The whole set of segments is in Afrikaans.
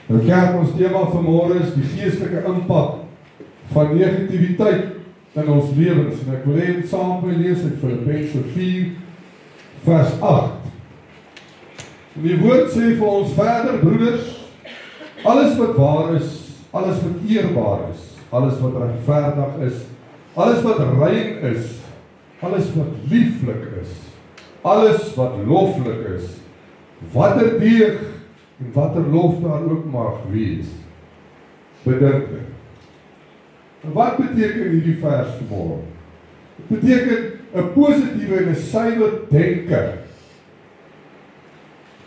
Nou kerk, ons tema vanmôre is die geestelike impak van negativiteit in ons lewens. En ek wil hê saam met my lees uit Filippense 4 vers 8. En die woord sê vir ons verder, broeders, alles wat waar is, alles wat eerbaar is, alles wat regverdig is, alles wat rein is, alles wat lieflik is, alles wat loflik is, watter deeg en watter lof daar ook mag wees, bedink dit. En wat beteken hierdie vers vanmôre? Dit beteken 'n positiewe en 'n suiwer denke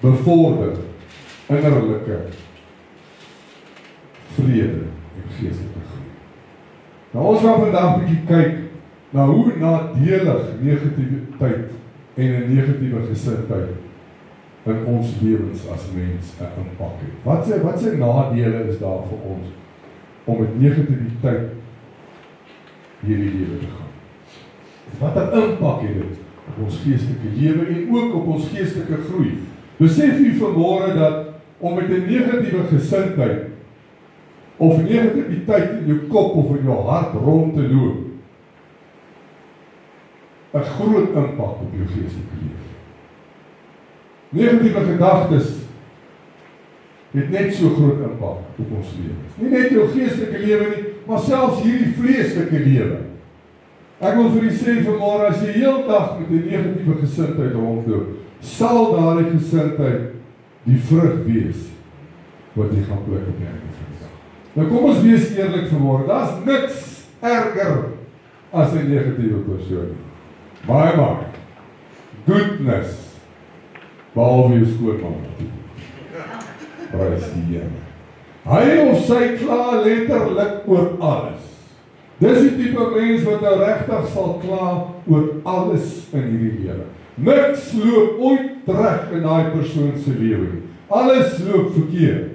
bevorder innerlike vrede en geestelike groei. Nou ons gaan vandag 'n bietjie kyk na hoe nadelig negativiteit en 'n negatiewe gesindheid in ons lewens as mens 'n impak het. Wat se nadele is daar vir ons om met negativiteit hierdie lewe te gaan? Wat 'n impak het dit op ons geestelike lewe en ook op ons geestelike groei? Besef jy vanmôre dat om met 'n negatiewe gesindheid of negativiteit in jou kop of in jou hart rond te loop 'n groot impak op jou geestelike lewe. Negatiewe gedagtes het net so groot impak op ons lewens. Nie net jou geestelike lewe nie, maar selfs hierdie vleeslike lewe. Ek wil vir u sê vanmôre, as jy heeldag met 'n negatiewe gesindheid rondloop, sal daardie gesindheid die vrug wees wat jy gaan pluk op die einde van die dag. Nou kom ons wees eerlik vanmôre, daar's niks erger as 'n negatiewe persoon. Maar goodness, behalwe jou skoonma. Prys die Here. Hy of sy kla letterlik oor alles. Dis die tipe mens wat nou regtig sal kla oor alles in hierdie lewe. Niks loop ooit reg in daai persoon se lewe nie. Alles loop verkeerd.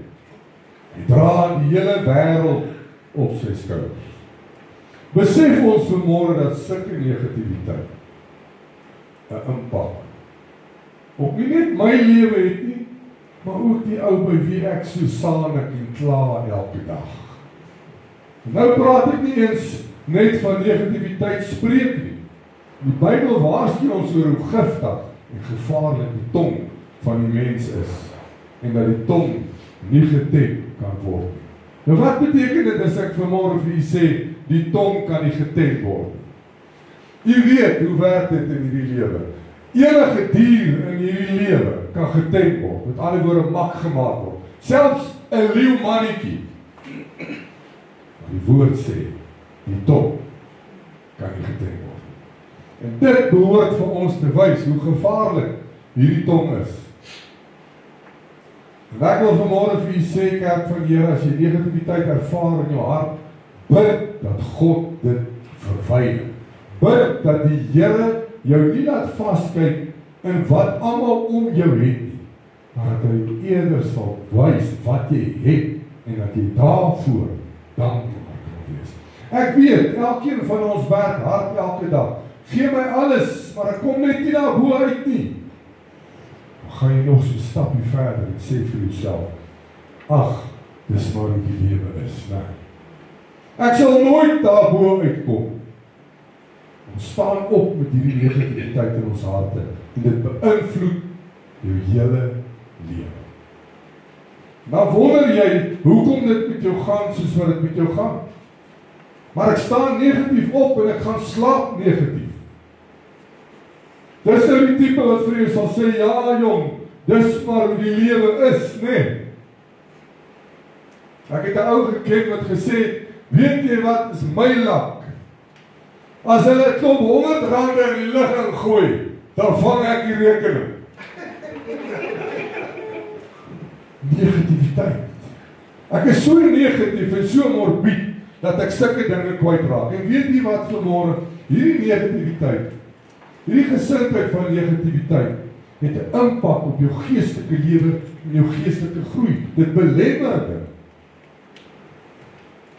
Hy dra die hele wêreld op sy skouers. Besef ons vanmôre dat sulke negativiteit 'n impak op nie net my lewe het nie, maar ook die ou by wie ek so saanik en kla elke dag. Nou praat ek nie eens net van negativiteit spreek nie. Die Bybel waarsku ons oor hoe giftig en gevaarlik die tong van die mens is en dat die tong nie getem kan word. Nou wat beteken dit as ek vanmôre vir u sê die tong kan nie getem word? U weet hoe werk dit in hierdie lewe. Enige dier in hierdie lewe kan getem word, met ander woorde mak gemaak word. Selfs 'n leeumannetjie. Die woord sê, die tong kan nie getem word. En dit behoort vir ons te wys hoe gevaarlik hierdie tong is. En ek wil vanmôre vir u sê, kerk van die Here, as jy negativiteit ervaar in jou hart, bid dat God dit verwyder. Bid dat die Here jou nie laat vaskyk in wat almal om jou het nie, maar dat hy eerder sal wys wat jy het en dat jy daarvoor dankbaar kan wees. Ek weet, elkeen van ons werk hard elke dag. Gee my alles, maar ek kom net nie daar bo uit nie. Dan gaan jy nog so 'n stapie verder en sê vir jouself, ag, dis maar hoe die lewe is, né? Ek sal nooit daar bo uitkom. Ons staan op met hierdie negativiteit in ons harte en dit beïnvloed jou hele lewe. Nou wonder jy, hoekom dit met jou gaan soos wat dit met jou gaan? Maar ek staan negatief op en ek gaan slaap negatief. Dis nou die tipe wat vir jou sal sê, ja jong, dis maar hoe die lewe is, nee. Ek het 'n ou geken wat gesê het, weet jy wat is my lak? As hulle klop R100 in die lug ingooi, dan vang ek die rekening. Negativiteit. Ek is so negatief en so morbied, dat ek sulke dinge kwytraak. En weet jy wat vanmôre, hierdie negativiteit, hierdie gesindheid van negativiteit, het 'n impak op jou geestelike lewe en jou geestelike groei. Dit belemmer dit.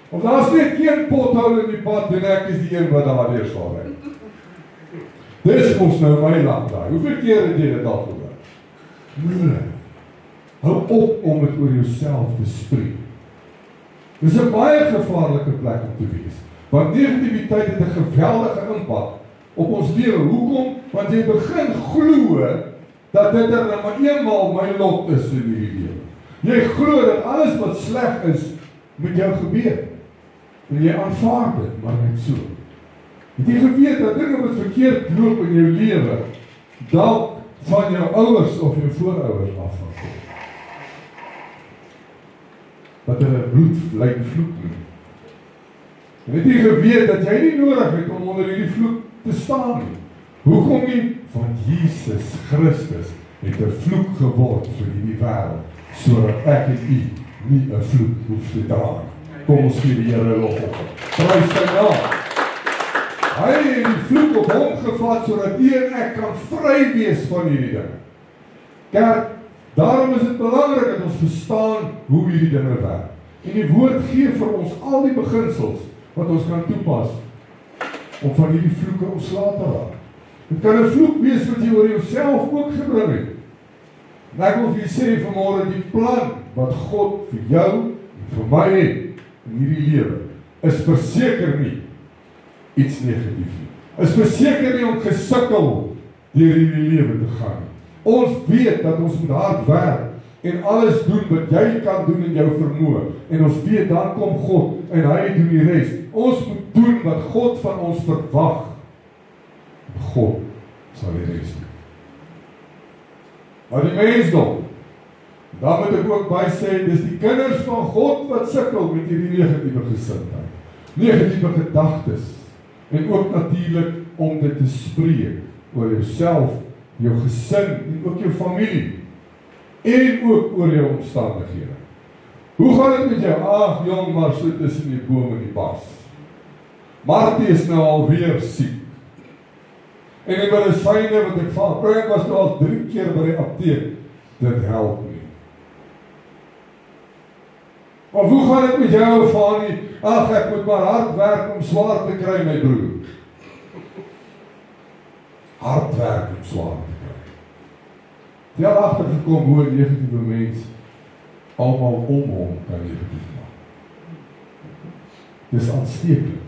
Of daar's net een pothou in die pad en ek is die een wat daardeur sal ry. Dis mos nou my land daai. Hoeveel keer het jy dit al gehoor? Nee. Hou op om dit oor jouself te spreek. Dit is 'n baie gevaarlike plek om te wees. Want negativiteit het 'n geweldige impak op ons lewe. Hoekom? Want jy begin glo dat dit maar eenmaal my lot is in hierdie lewe. Jy glo dat alles wat sleg is, met jou gebeur. En jy aanvaar dit, maar net so. Het jy geweet dat dinge wat verkeerd loop in jou lewe, dalk van jou ouers of jou voorouers afgaan? Wat hulle bloedlyn vloek noem. En het jy geweet dat jy nie nodig het om onder hierdie vloek te staan nie? Hoekom nie? Want Jesus Christus het 'n vloek geword vir hierdie wêreld, sodat ek en u nie 'n vloek hoef te dra. Kom ons gee die Here lof op. Prys sy naam. Hy het die vloek op hom gevat, sodat u en ek kan vry wees van hierdie dinge. Kerk, daarom is dit belangrik dat ons verstaan hoe hierdie dinge werk. En die woord gee vir ons al die beginsels wat ons kan toepas om van hierdie vloeke ontslae te raak. Dit kan 'n vloek wees wat jy oor jouself ook gebring het. En ek wil vir jy sê vanmôre, die plan wat God vir jou en vir my het in hierdie lewe, is verseker nie iets negatief nie. Is verseker nie om gesukkel deur hierdie lewe te gaan nie. Ons weet dat ons moet hard werk en alles doen wat jy kan doen in jou vermoë. En ons weet, dan kom God en hy doen die res. Ons moet doen wat God van ons verwag. God sal die res doen. Maar die mensdom, dan moet ek ook by sê, dis die kinders van God wat sukkel met hierdie negatiewe gesindheid, negatiewe gedagtes, en ook natuurlik om dit te spreek oor jouself, jou gesin en ook jou familie, en ook oor jou omstandighede. Hoe gaan dit met jou? Ag jong, maar so tussen die boom en die bas. Martie is nou alweer siek. En die medisyne wat ek vat, ek was nou al 3 keer by die apteek, dit help nie. Of hoe gaan dit met jou, Fanie? Ag, ek moet maar hard werk om swaar te kry, my broer. Hard werk om swaar te kry. Jy het agtergekom hoe 'n negatiewe mens almal om hom kan negatief maak. Dis aansteeklik.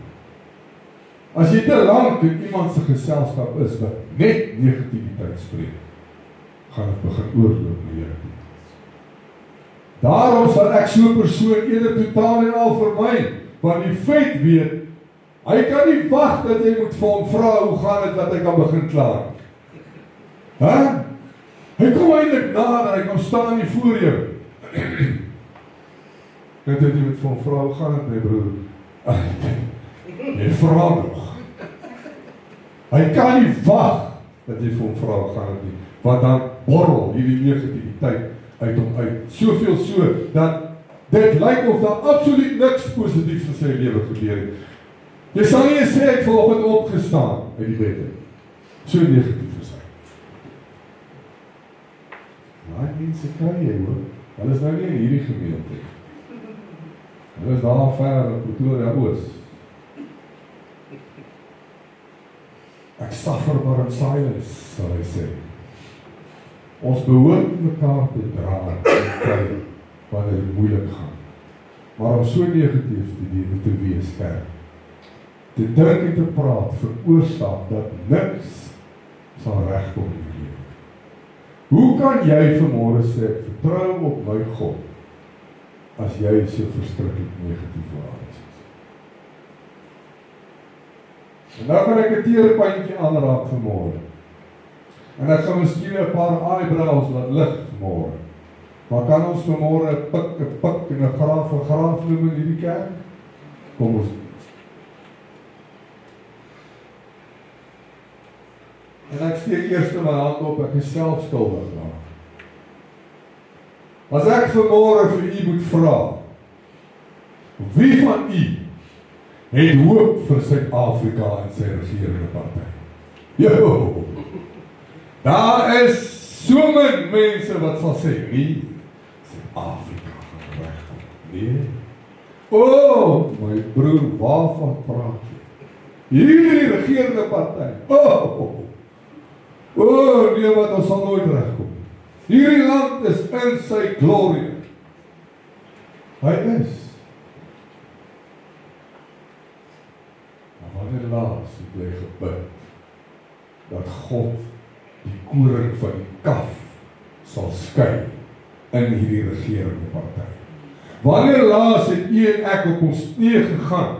As jy te lank in iemand se geselskap is wat net negativiteit spreek, gaan dit begin oorloop na jou. Daarom sal ek so 'n persoon eerder totaal en al vermy, want die feit weet, hy kan nie wag dat jy moet vir hom vra hoe gaan dit dat hy kan begin klaar. Hy kom eintlik nader, hy kom staan nie voor jou. Net dat jy moet vir hom vra hoe gaan dit, my broer? Jy vra nog. Hy kan nie wag dat jy vir hom vra hoe gaan dit nie, want dan borrel hierdie negativiteit uit hom uit. Soveel so, dat dit lyk of daar absoluut niks positiefs in sy lewe gebeur het. Jy sal nie sê, ek vanoggend opgestaan uit die bed. So negatief is hy. Daai mense kry jy hoor. Hulle is nou nie in hierdie gemeente. Hulle is daar ver in Pretoria Oos. Ek suffer maar in silence, sal hy sê. Ons behoort mekaar te dra en kry wanneer dit moeilik gaan. Maar om so negatief te wees, kerk, te dink en te praat veroorsaak dat niks sal regkom in die lewe. Hoe kan jy vanmôre sê, ek vertrou op my God, as jy so verskriklik negatief oor alles is? En nou kan ek 'n teerpuntjie aanraak vanmôre. En ek gaan miskien 'n paar eyebrows laat lig vanmôre. Maar kan ons vanmôre 'n pik en 'n graaf noem in hierdie kerk? Kom ons. En ek steek eers my hand op, ek is self skuldig daaraan. As ek vanmôre vir u moet vra, wie van u het hoop vir Suid-Afrika en sy regerende party? Jo! Daar is so min mense wat sal sê, nee, Suid-Afrika gaan regkom. Nee. O, my broer, waarvan praat jy? Hierdie regerende party. O, nee, wat ons sal nooit regkom. Hierdie land is in sy glorie. Hy is. Maar wanneer laas het jy gebid, dat God die koring van die kaf sal skei in hierdie regerende party? Wanneer laas het u en ek op ons knieë gegaan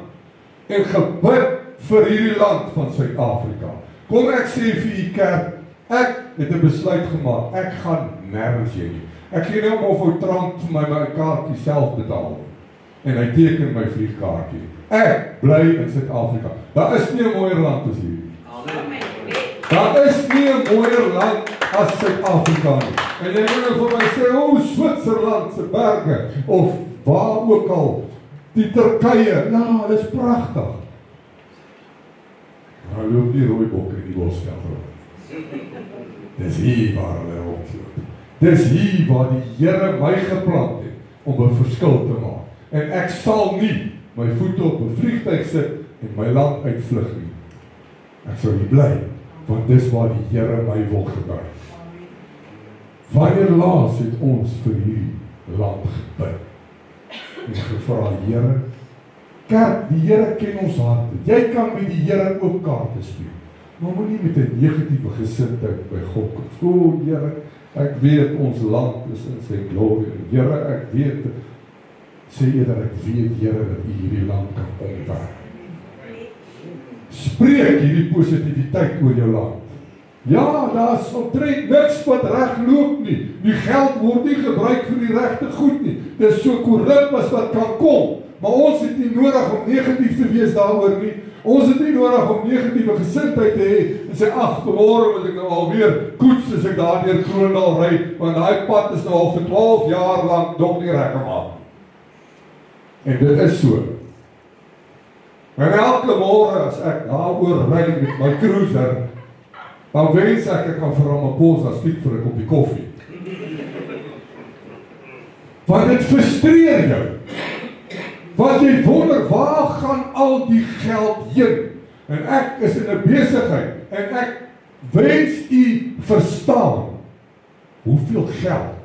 en gebid vir hierdie land van Suid-Afrika? Kom ek sê vir u kerk, ek het 'n besluit gemaak, ek gaan nergens heen nie. Ek gee nie om of hy trant vir my kaartjie self betaal en hy teken my vliegkaartjie. Ek bly in Suid-Afrika. Daar is nie 'n mooier land as hierdie. Daar is nie 'n mooier land as Suid-Afrika nie. En jy moet vir my sê, Switserland se berge, of waar ook al, die Turkye, ja, dit is pragtig. Maar hy loop die rooibok in die bosveld rond. Dis hier waar hulle rondloop. Dis hier waar die Here my geplant het om 'n verskil te maak. En ek sal nie my voete op 'n vliegtuig sit en my land uitvlug nie. Ek sal hier bly, want dis waar die Here my wil gebruik. Wanneer laas het ons vir hierdie land gebid en gevra, Here, kerk, die Here ken ons harte. Jy kan met die Here ook kaarte speel, maar moenie met 'n negatiewe gesindheid by God kom. Here, ek weet ons land is in sy glorie. Here, ek weet, sê eerder, ek weet, Here, dat U hierdie land kan omwerk. Spreek hierdie positiwiteit oor jou land. Ja, daar is omtrent niks wat reg loop nie. Die geld word nie gebruik vir die regte goed nie. Dit is so korrup as wat kan kom. Maar ons het nie nodig om negatief te wees daaroor nie. Ons het nie nodig om negatiewe gesindheid te hê en sê, ag, môre moet ek nou alweer koets as ek daardeur Kroondal ry, want daai pad is nou al vir 12 jaar lank nog nie reg gemaak nie. En dit is so. En elke môre as ek daaroor ry met my cruiser, dan wens ek kan vir Ramaphosa spiek vir 'n koppie koffie. Want dit frustreer jou. Want jy wonder, waar gaan al die geld heen? En ek is in 'n besigheid, en ek wens u verstaan, hoeveel geld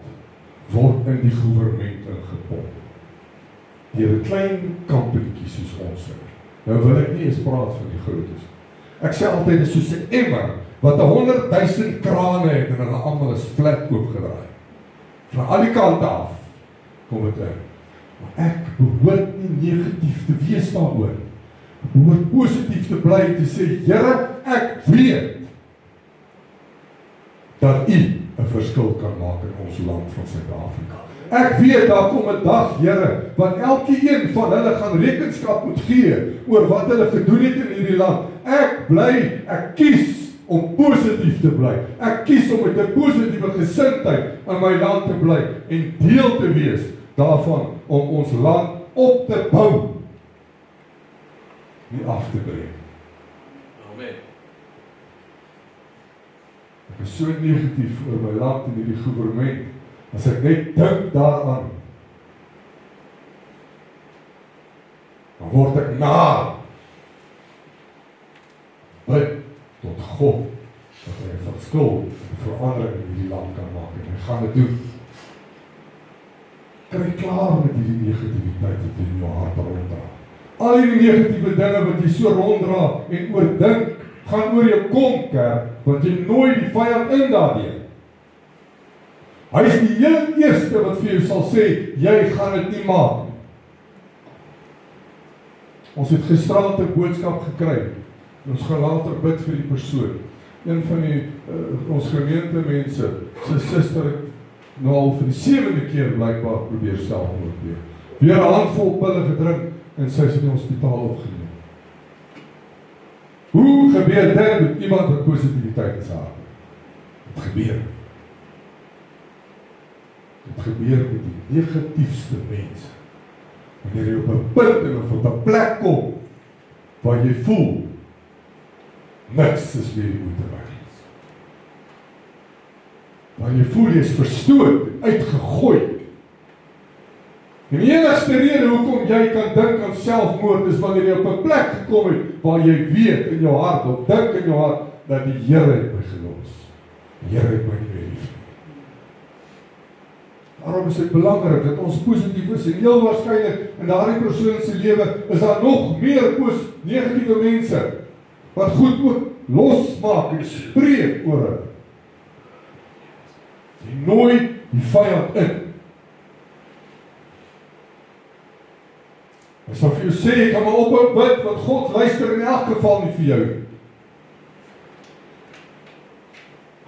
word in die regering ingepomp. Deur 'n klein kampioentjie soos ons. Nou wil ek nie eens praat van die grootes. Ek sê altyd, dit is soos 'n emmer, wat 100,000 krane het, en hulle almal is flat oopgedraai. Van al die kante af, kom dit in. Maar ek behoort nie negatief te wees daaroor. Ek behoort positief te bly, te sê, Here, ek weet, dat U 'n verskil kan maak in ons land van Suid-Afrika. Ek weet, daar kom 'n dag, Here, wat elkeen van hulle gaan rekenskap moet gee, oor wat hulle gedoen het in hierdie land. Ek kies om positief te bly. Ek kies om met 'n positiewe gesindheid in my land te bly, en deel te wees daarvan, om ons land op te bou, nie af te breek. Amen. Ek is so negatief oor my land en hierdie regering, as ek net dink daaraan, dan word ek naar. Bid tot God, dat hy 'n verskil en verandering in hierdie land kan maak, en hy gaan dit doen. Kry klaar met hierdie negativiteit wat in jou hart ronddra. Al hierdie negatiewe dinge wat jy so ronddra en oordink, gaan oor jou kom, kerk, want jy nooi die vyand in daardeur. Hy is die heel eerste wat vir jou sal sê, jy gaan dit nie maak nie. Ons het gisterand 'n boodskap gekry. Ons gaan later bid vir die persoon. Een van die ons gemeentemense, sy suster het nou al vir die 7de keer blykbaar probeer selfmoord pleeg. Weer 'n handvol pille gedrink en sy is in die hospitaal opgeneem. Hoe gebeur dit met iemand wat positiwiteit in sy hart? Dit gebeur. Dit gebeur met die negatiefste mense. Wanneer jy op 'n punt en op 'n plek kom waar jy voel niks is meer die moeite werd. Waar jy voel jy is verstoot, uitgegooi. En die enigste rede hoekom jy kan dink aan selfmoord is wanneer jy op 'n plek gekom het waar jy weet in jou hart of dink in jou hart dat die Here het my gelos. Die Here het my nie meer lief nie. Daarom is dit belangrik dat ons positief is en heel waarskynlik in daardie persoon se lewe is daar nog meer negatiewe mense wat goed ook losmaak en spreek oor hulle. Jy nooi die vyand in. Hy sal vir jou sê, jy kan maar ophou bid, want God luister in elk geval nie vir jou.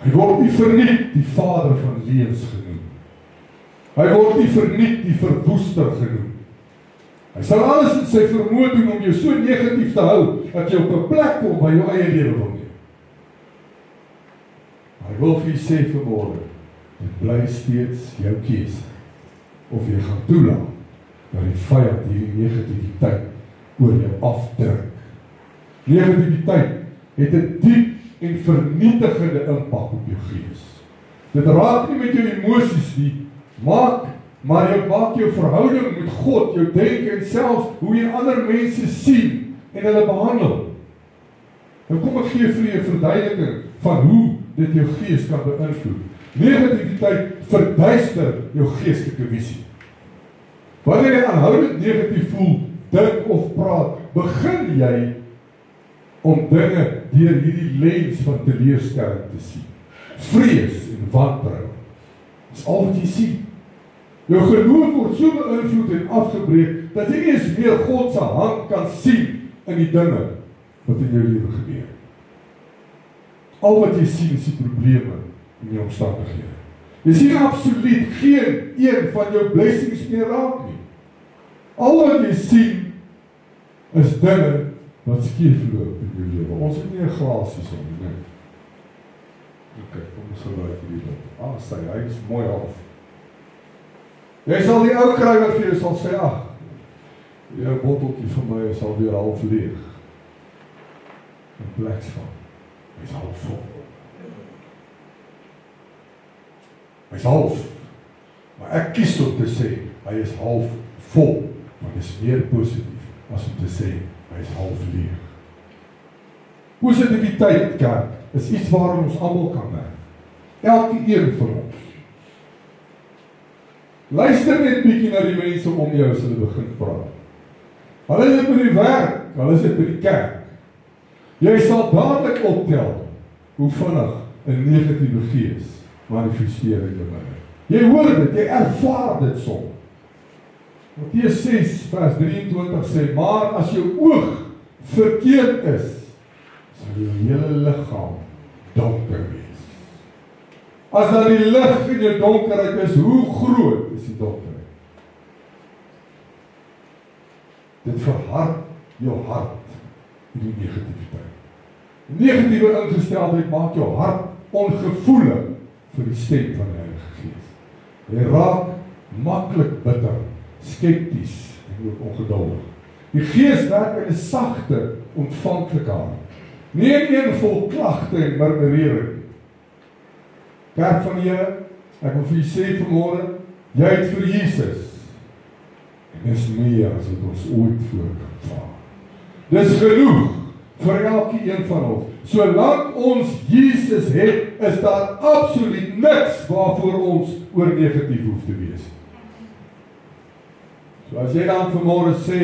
Hy word nie verniet die Vader van lewens genoem. Hy word nie verniet die verwoester genoem. Hy sal alles in sy vermoë doen om jou so negatief te hou, dat jy op 'n plek kom waar jou eie lewe wil neem. Hy wil vir jy sê vanmôre, dit bly steeds jou keuse, of jy gaan toelaat, dat die vyand hierdie negativiteit oor jou afdruk. Negativiteit het 'n diep en vernietigende impak op jou gees. Dit raak nie met jou emosies nie, maar jy maak jou verhouding met God, jou denke en selfs hoe jy ander mense sien en hulle behandel. Nou kom ek gee vir jou 'n verduideliking van hoe dit jou gees kan beïnvloed. Negativiteit verduister jou geestelike visie. Wanneer jy aanhoudend negatief voel, dink of praat, begin jy om dinge deur hierdie lens van teleurstelling te sien. Vrees en wantrou. Dis al wat jy sien. Jou geloof word so beïnvloed en afgebreek, dat jy nie eens meer God se hand kan sien in die dinge wat in jou lewe gebeur. Al wat jy sien is die probleme in jou omstandighede. Jy sien absoluut geen een van jou blessings meer raak nie. Al wat jy sien is dinge wat skeefloop in jou lewe. Ons het nie 'n glasie so nie. Ok, kom ons gaan uit hierdie ding. Hy is mooi half. Jy sal die ou kry wat vir jou sal sê, jou botteltjie vir my is alweer half leeg. In plaas van, hy is half vol. Hy is half, maar ek kies om te sê, hy is half vol, want dit is meer positief as om te sê, hy is half leeg. Positiviteit, kerk, is iets waarin ons almal kan werk. Elke een van ons. Luister net bietjie na die mense om jou as hulle begin praat. Hulle is dit by die werk, hulle is dit by die kerk. Jy sal dadelik optel hoe vinnig 'n negatiewe gees manifesteer in jou lewe. Jy hoor dit, jy ervaar dit soms. Matteus 6 vers 23 sê, maar as jou oog verkeerd is, sal jou hele liggaam donker wees. As dan die lig in jou donkerheid is, hoe groot is die donkerheid? Dit verhard jou hart in die negativiteit. Negatiewe ingesteldheid maak jou hart ongevoelig vir die stem van die Heilige Gees. Jy raak maklik bitter, skepties en ook ongeduldig. Die Gees werk in 'n sagte, ontvanklike hart. Nie een vol klagte en murmurering. Kerk van die Here, ek wil vir u sê vanmôre, jy het vir Jesus. En dis meer as wat ons ooit voor kan vaar. Dis genoeg vir elke een van ons. Solank ons Jesus het, is daar absoluut niks waarvoor ons oor negatief hoef te wees. So as jy dan vanmôre sê,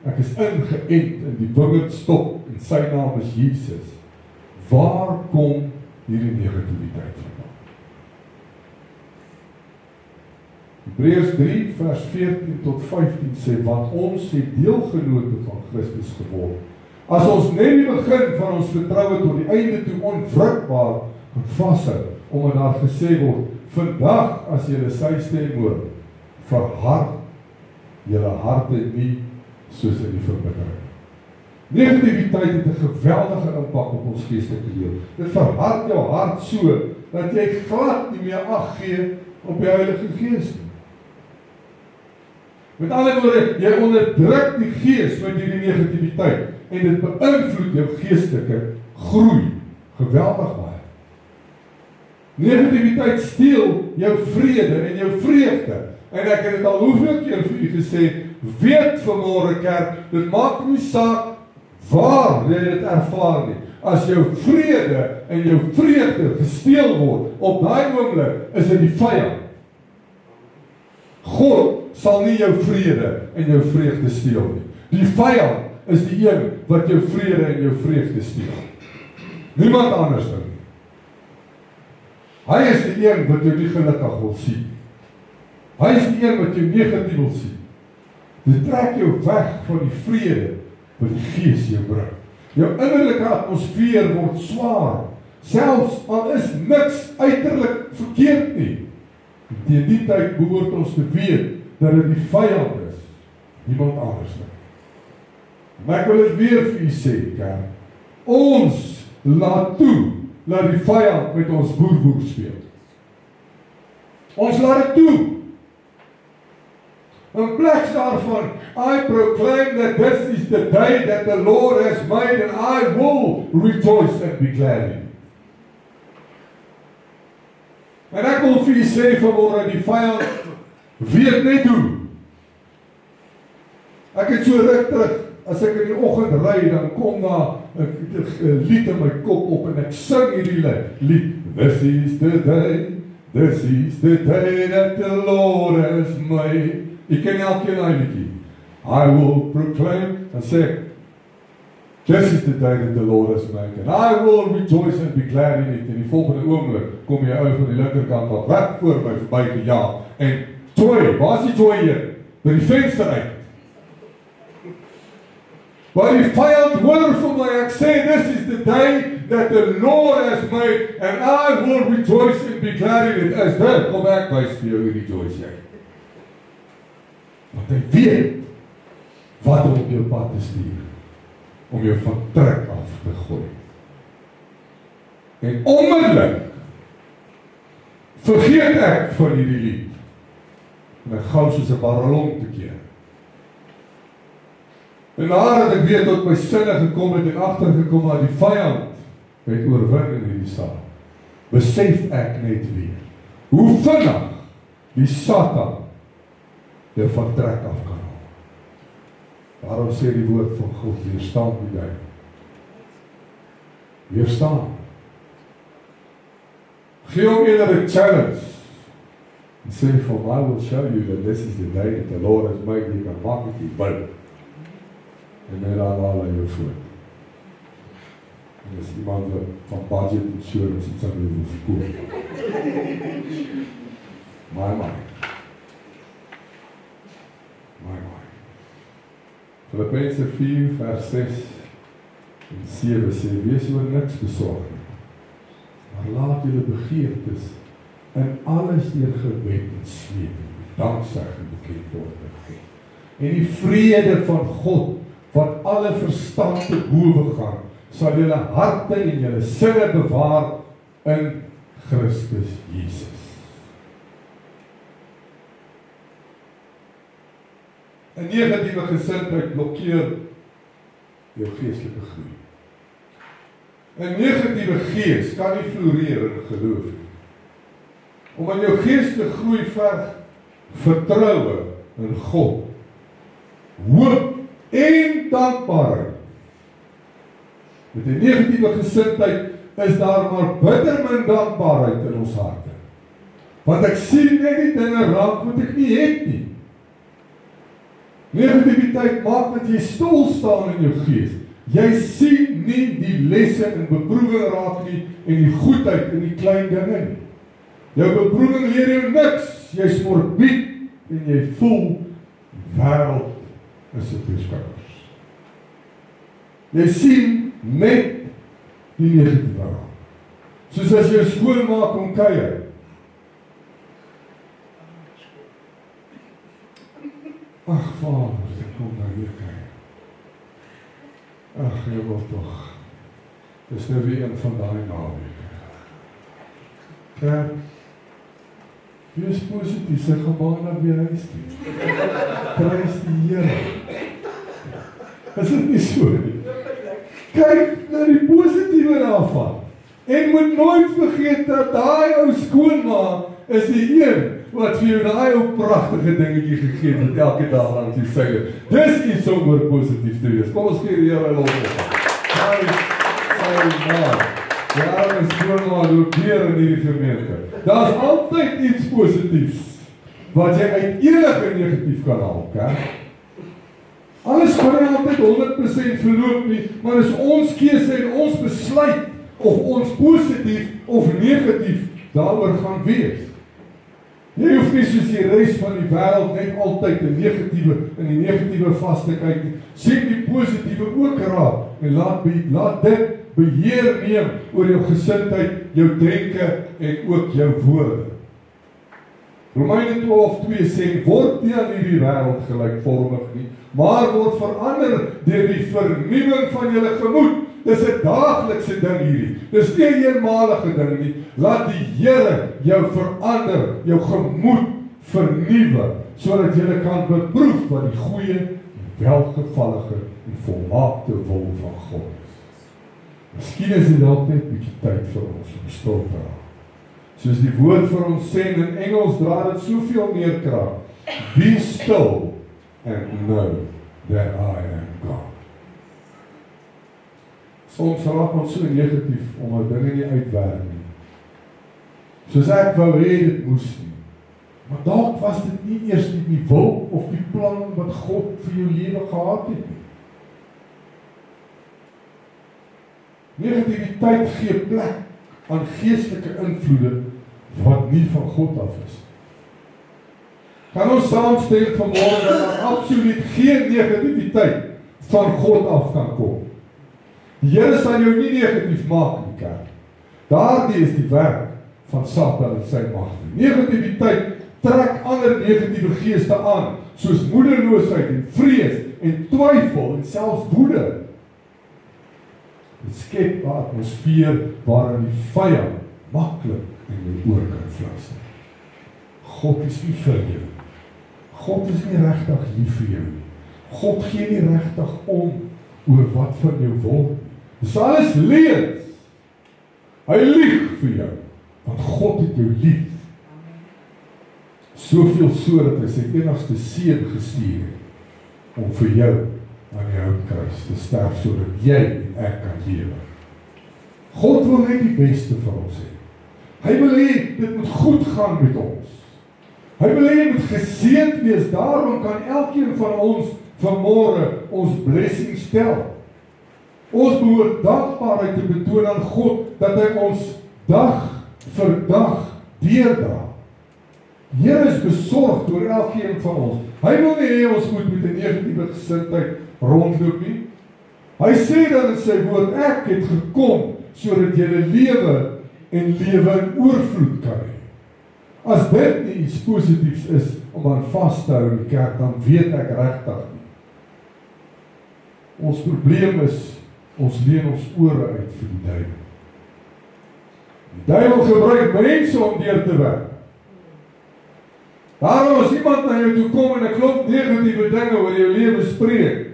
ek is ingeënt in die wingerdstop en sy naam is Jesus, waar kom hierdie negativiteit vandaan? Hebreërs 3 vers 14 tot 15 sê, want ons het deelgenote van Christus geword. As ons net die begin van ons vertroue tot die einde toe onwrikbaar kan vashou, omdat daar gesê word, vandag as julle sy stem hoor, verhard julle harte nie soos in die verbittering. Negativiteit het 'n geweldige impak op ons geestelike lewe. Dit verhard jou hart so, dat jy glad nie meer ag gee op die Heilige Gees nie. Met ander woorde, jy onderdruk die gees met hierdie negativiteit en dit beïnvloed jou geestelike groei geweldig baie. Negativiteit steel jou vrede en jou vreugde. En ek het dit al hoeveel keer vir u gesê, weet vanmôre kerk, dit maak nie saak waar jy dit ervaar nie. As jou vrede en jou vreugde gesteel word, op daai oomblik is dit die vyand. God sal nie jou vrede en jou vreugde steel nie. Die vyand is die een wat jou vrede en jou vreugde steel. Niemand anders dan nie. Hy is die een wat jou nie gelukkig wil sien. Hy is die een wat jou negatief wil sien. Dit trek jou weg van die vrede wat die Gees jou bring. Jou innerlike atmosfeer word swaar, selfs al is niks uiterlik verkeerd nie. Teen die tyd behoort ons te weet dat dit die vyand is, niemand anders nie. Maar ek wil dit weer vir u sê, kerk. Ons laat toe dat die vyand met ons boer speel. Ons laat dit toe. In plaas daarvan, I proclaim that this is the day that the Lord has made and I will rejoice and be glad in it. En ek wil vir u sê vanmôre, die vyand weet net hoe. Ek het so ruk terug, as ek in die oggend ry, dan kom daar 'n lied in my kop op en ek sing hierdie lied. This is the day that the Lord has made. Ek ken elkeen daai liedjie. I will proclaim, en sê ek, this is the day that the Lord has made, and I will rejoice and be glad in it. En die volgende oomblik kom jy uit van die linkerkant af, reg voor my verby gejaag, en joy, waar is die joy hier? By die venster uit. Maar die vyand hoor vir my, ek sê, this is the day that the Lord has made, and I will rejoice and be glad in it. As dit, kom ek wys vir jou hierdie rejoice jy. Want hy weet wat om op jou pad te stuur, om jou van trek af te gooi. En onmiddellik vergeet ek van hierdie lied, en ek gou soos 'n barrelong te keer. En nadat ek weer tot my sinne gekom het en agtergekom dat die vyand het oorwin in hierdie saak, besef ek net weer hoe vinnig die Satan jou van trek af kan haal. Daarom sê die woord van God, weerstaan die duiwel. Weerstaan. Gee hom eerder 'n challenge. En sê vir hom, I will show you that this is the day that the Lord has made. Jy kan maak met die bil. En dan haal hy jou voor. En as iemand van budget insurance iets aan jou wil verkoop. My. Filippense 4 vers 6 en 7 sê, wees oor niks besorg nie, maar laat julle begeertes in alles deur gebed en smeek met danksegging bekend word met God. En die vrede van God, wat alle verstand te bowe gaan, sal julle harte en julle sinne bewaar in Christus Jesus. Een negatieve gesindheid blokkeer jou geestelike groei. Een negatieve gees kan nie floreer in geloof nie. Omdat jou geestelike groei verg vertroue in God, hoop en dankbaarheid. Met 'n negatieve gesindheid is daar maar bitter min dankbaarheid in ons harte. Want ek sien net die dinge raak wat ek nie het nie. Negativiteit maak dat jy stil staan in jou gees. Jy sien nie die lesse en beproewing raak nie en die goedheid in die klein dinge nie. Jou beproewing leer jou niks. Jy's morbied en jy voel die wêreld is op jou skouers. Jy sien net die negatieve raak. Soos as jy skoonmaak om kuier. Ag Vader, ek kom nou weer kyk. Ag, jy wil tog. Dis nou weer een van daai naweke. Kerk, wees positief, sy gebaan na weer huis toe. Prys die Here. Is dit nie so nie? Kyk na die positiewe daarvan. En moet nooit vergeet dat daai ou skoonma is die een wat vir jou daai ou pragtige dingetjie gegee het elke dag langs die syde. Dis iets om oor positief te wees. Kom ons gee die Here 'n lof. Ja, ons skoonma loop hier in hierdie gemeente. Daar's altyd iets positiefs wat jy uit enige negatief kan haal, kerk. Alles kan nie altyd 100% verloop nie, maar is ons keuse en ons besluit of ons positief of negatief daaroor gaan wees. Jy hoef nie soos die res van die wêreld net altyd in die negatiewe vas te kyk nie. Sien die positiewe ook raak en laat dit beheer neem oor jou gesindheid, jou denke en ook jou woorde. Romeine 12:2 sê, word nie aan hierdie wêreld gelykvormig nie, maar word verander deur die vernuwing van julle gemoed. Dis 'n daaglikse ding hierdie. Dis nie 'n eenmalige ding nie. Laat die Here jou verander, jou gemoed vernuwe, sodat jy kan beproef wat die goeie, welgevallige en volmaakte wil van God is. Miskien is dit dalk net 'n bietjie tyd vir ons om stil te raak. Soos die woord vir ons sê in Engels, dra dit soveel meer krag. Be still and know that I am God. Soms raak ons so negatief omdat dinge nie uitwerk nie. Soos ek wou hê dit moes nie. Maar dalk was dit nie eers die wil of die plan wat God vir jou lewe gehad het nie. Negativiteit gee plek aan geestelike invloede wat nie van God af is. Kan ons saamstem vanmôre dat daar absoluut geen negativiteit van God af kan kom? Die Here sal jou nie negatief maak in die kerk. Daardie is die werk van Satan en sy magte. Negativiteit trek ander negatiewe geeste aan, soos moedeloosheid en vrees en twyfel en selfs woede. Dit skep 'n atmosfeer waarin die vyand maklik in jou oor kan fluister. God is nie vir jou. God is nie regtig lief vir jou nie. God gee nie regtig om oor wat van jou wil. Dis alles leuns. Hy lieg vir jou, want God het jou lief. Soveel so dat hy sy enigste seun gestuur het om vir jou aan die houtkruis te sterf sodat jy en ek kan lewe. God wil net die beste vir ons hê. Hy wil hê dit moet goed gaan met ons. Hy wil hê jy moet geseënd wees. Daarom kan elkeen van ons vanmôre ons blessing stel. Ons behoort dankbaarheid te betoon aan God dat hy ons dag vir dag deurdra. Die Here is besorgd oor elkeen van ons. Hy wil nie hê ons moet met 'n negatiewe gesindheid rondloop nie. Hy sê dan in sy woord, ek het gekom sodat jy lewe en lewe in oorvloed kan hê. As dit nie iets positiefs is om aan vas te hou in die kerk, dan weet ek regtig nie. Ons probleem is, ons leen ons ore uit vir die duiwel. Die duiwel gebruik mense om deur te werk. Daarom as iemand na jou toe kom en 'n klomp negatiewe dinge oor jou lewe spreek,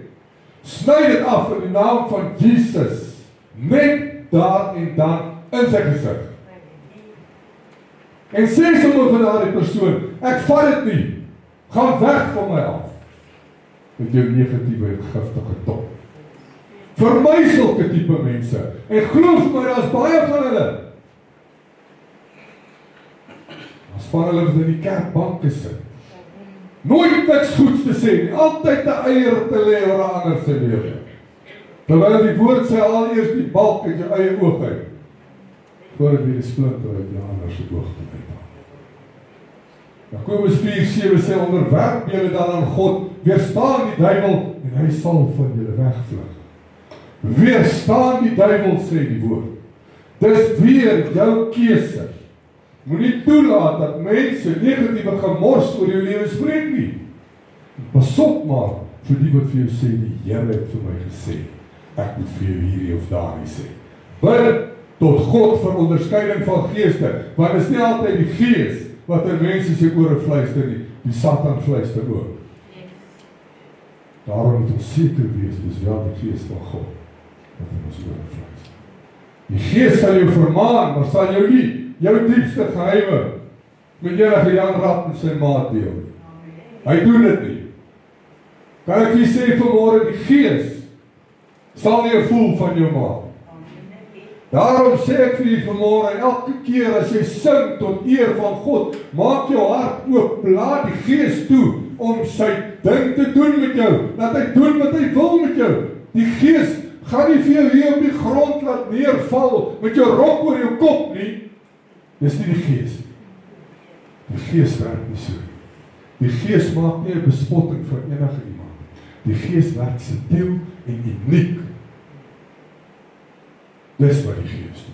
sny dit af in die naam van Jesus, net daar en dan in sy gesig. En sê sommer vir daardie persoon, ek vat dit nie, gaan weg van my af, met jou negatiewe en giftige tong. Vermy sulke tipe mense, en glo vir my, daar's baie van hulle. As van hulle wat in die kerkbanke sit, nooit niks goeds te sê nie, altyd 'n eier te lê oor 'n ander se lewe. Terwyl die woord sê al eers die balk uit jou eie oog uit, voordat jy die splinter uit jou ander se oog te uithaal. Jakobus 4:7 sê, onderwerp julle dan aan God, weerstaan die duiwel en hy sal van julle wegvlug. Weerstaan die duiwel, sê die woord. Dis weer jou keuse. Moenie toelaat dat mense negatiewe gemors oor jou lewe spreek nie. Pas op maar vir die wat vir jou sê, die Here het vir my gesê, ek moet vir jou hierdie of daardie sê. Bid tot God vir onderskeiding van geeste, want dit is nie altyd die gees wat in mense se ore fluister nie, die Satan fluister ook. Daarom moet ons seker wees, dis wel die gees van God wat in ons ore fluister. Die gees sal jou vermaan, maar sal jou nie jou diepste geheime met enige Jan Rapp en sy maat deel. Hy doen dit nie. Kan ek vir sê vanmôre, die gees sal nie 'n voel van jou maak. Daarom sê ek vir julle vanmôre, elke keer as jy sing tot eer van God, maak jou hart oop, laat die Gees toe om sy ding te doen met jou, dat hy doen wat hy wil met jou. Die Gees gaan nie vir jou hier op die grond laat neerval met jou rok oor jou kop nie. Dis nie die Gees nie. Die Gees werk nie so. Die Gees maak nie 'n bespotting van enige iemand. Die Gees werk subtiel en uniek. Dis wat die Gees doen.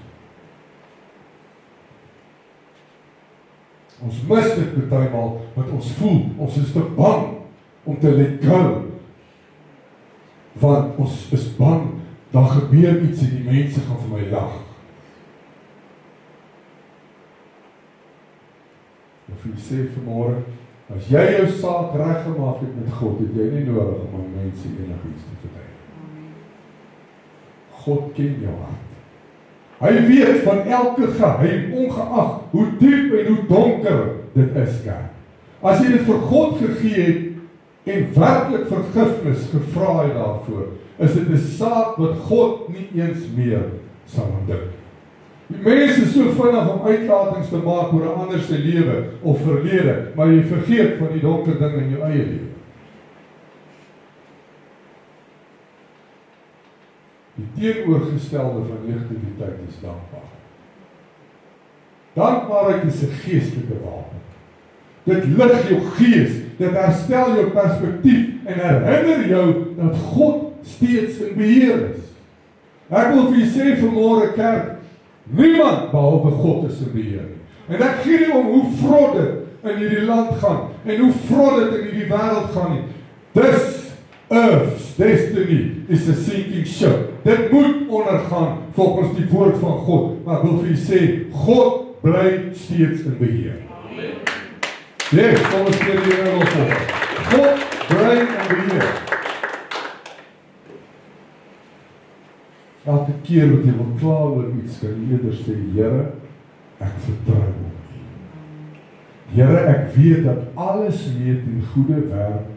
Ons mis dit partymal, wat ons voel, ons is te bang om te let go. Want ons is bang, daar gebeur iets en die mense gaan vir my lag. Of jy sê vanmôre, as jy jou saak reggemaak het met God, het jy nie nodig om aan mense enigiets te vertel. God ken jou hart. Hy weet van elke geheim, ongeag hoe diep en hoe donker dit is, kerk. As jy dit vir God gegee het en werklik vergifnis gevra het daarvoor, is dit 'n saak wat God nie eens meer sal aandink. Die mense is so vinnig om uitlatings te maak oor 'n ander se lewe of verlede, maar jy vergeet van die donker ding in jou eie lewe. Die teenoorgestelde van negativiteit is dankbaarheid. Dankbaarheid is 'n geestelike wapen. Dit lig jou gees, dit herstel jou perspektief en herinner jou dat God steeds in beheer is. Ek wil vir julle sê vanmôre, kerk, niemand behalwe God is in beheer nie. En ek gee nie om hoe vrot dit in hierdie land gaan en hoe vrot dit in hierdie wêreld gaan nie. This earth's destiny is a sinking ship. Dit moet ondergaan volgens die woord van God. Maar ek wil vir julle sê, God bly steeds in beheer. Amen. Yes, kom ons keer die Here op. God bly in beheer. Elke keer wat jy wil kla oor iets, kan jy eerder sê, Here, ek vertrou op U. Here, ek weet dat alles mee ten goeie werk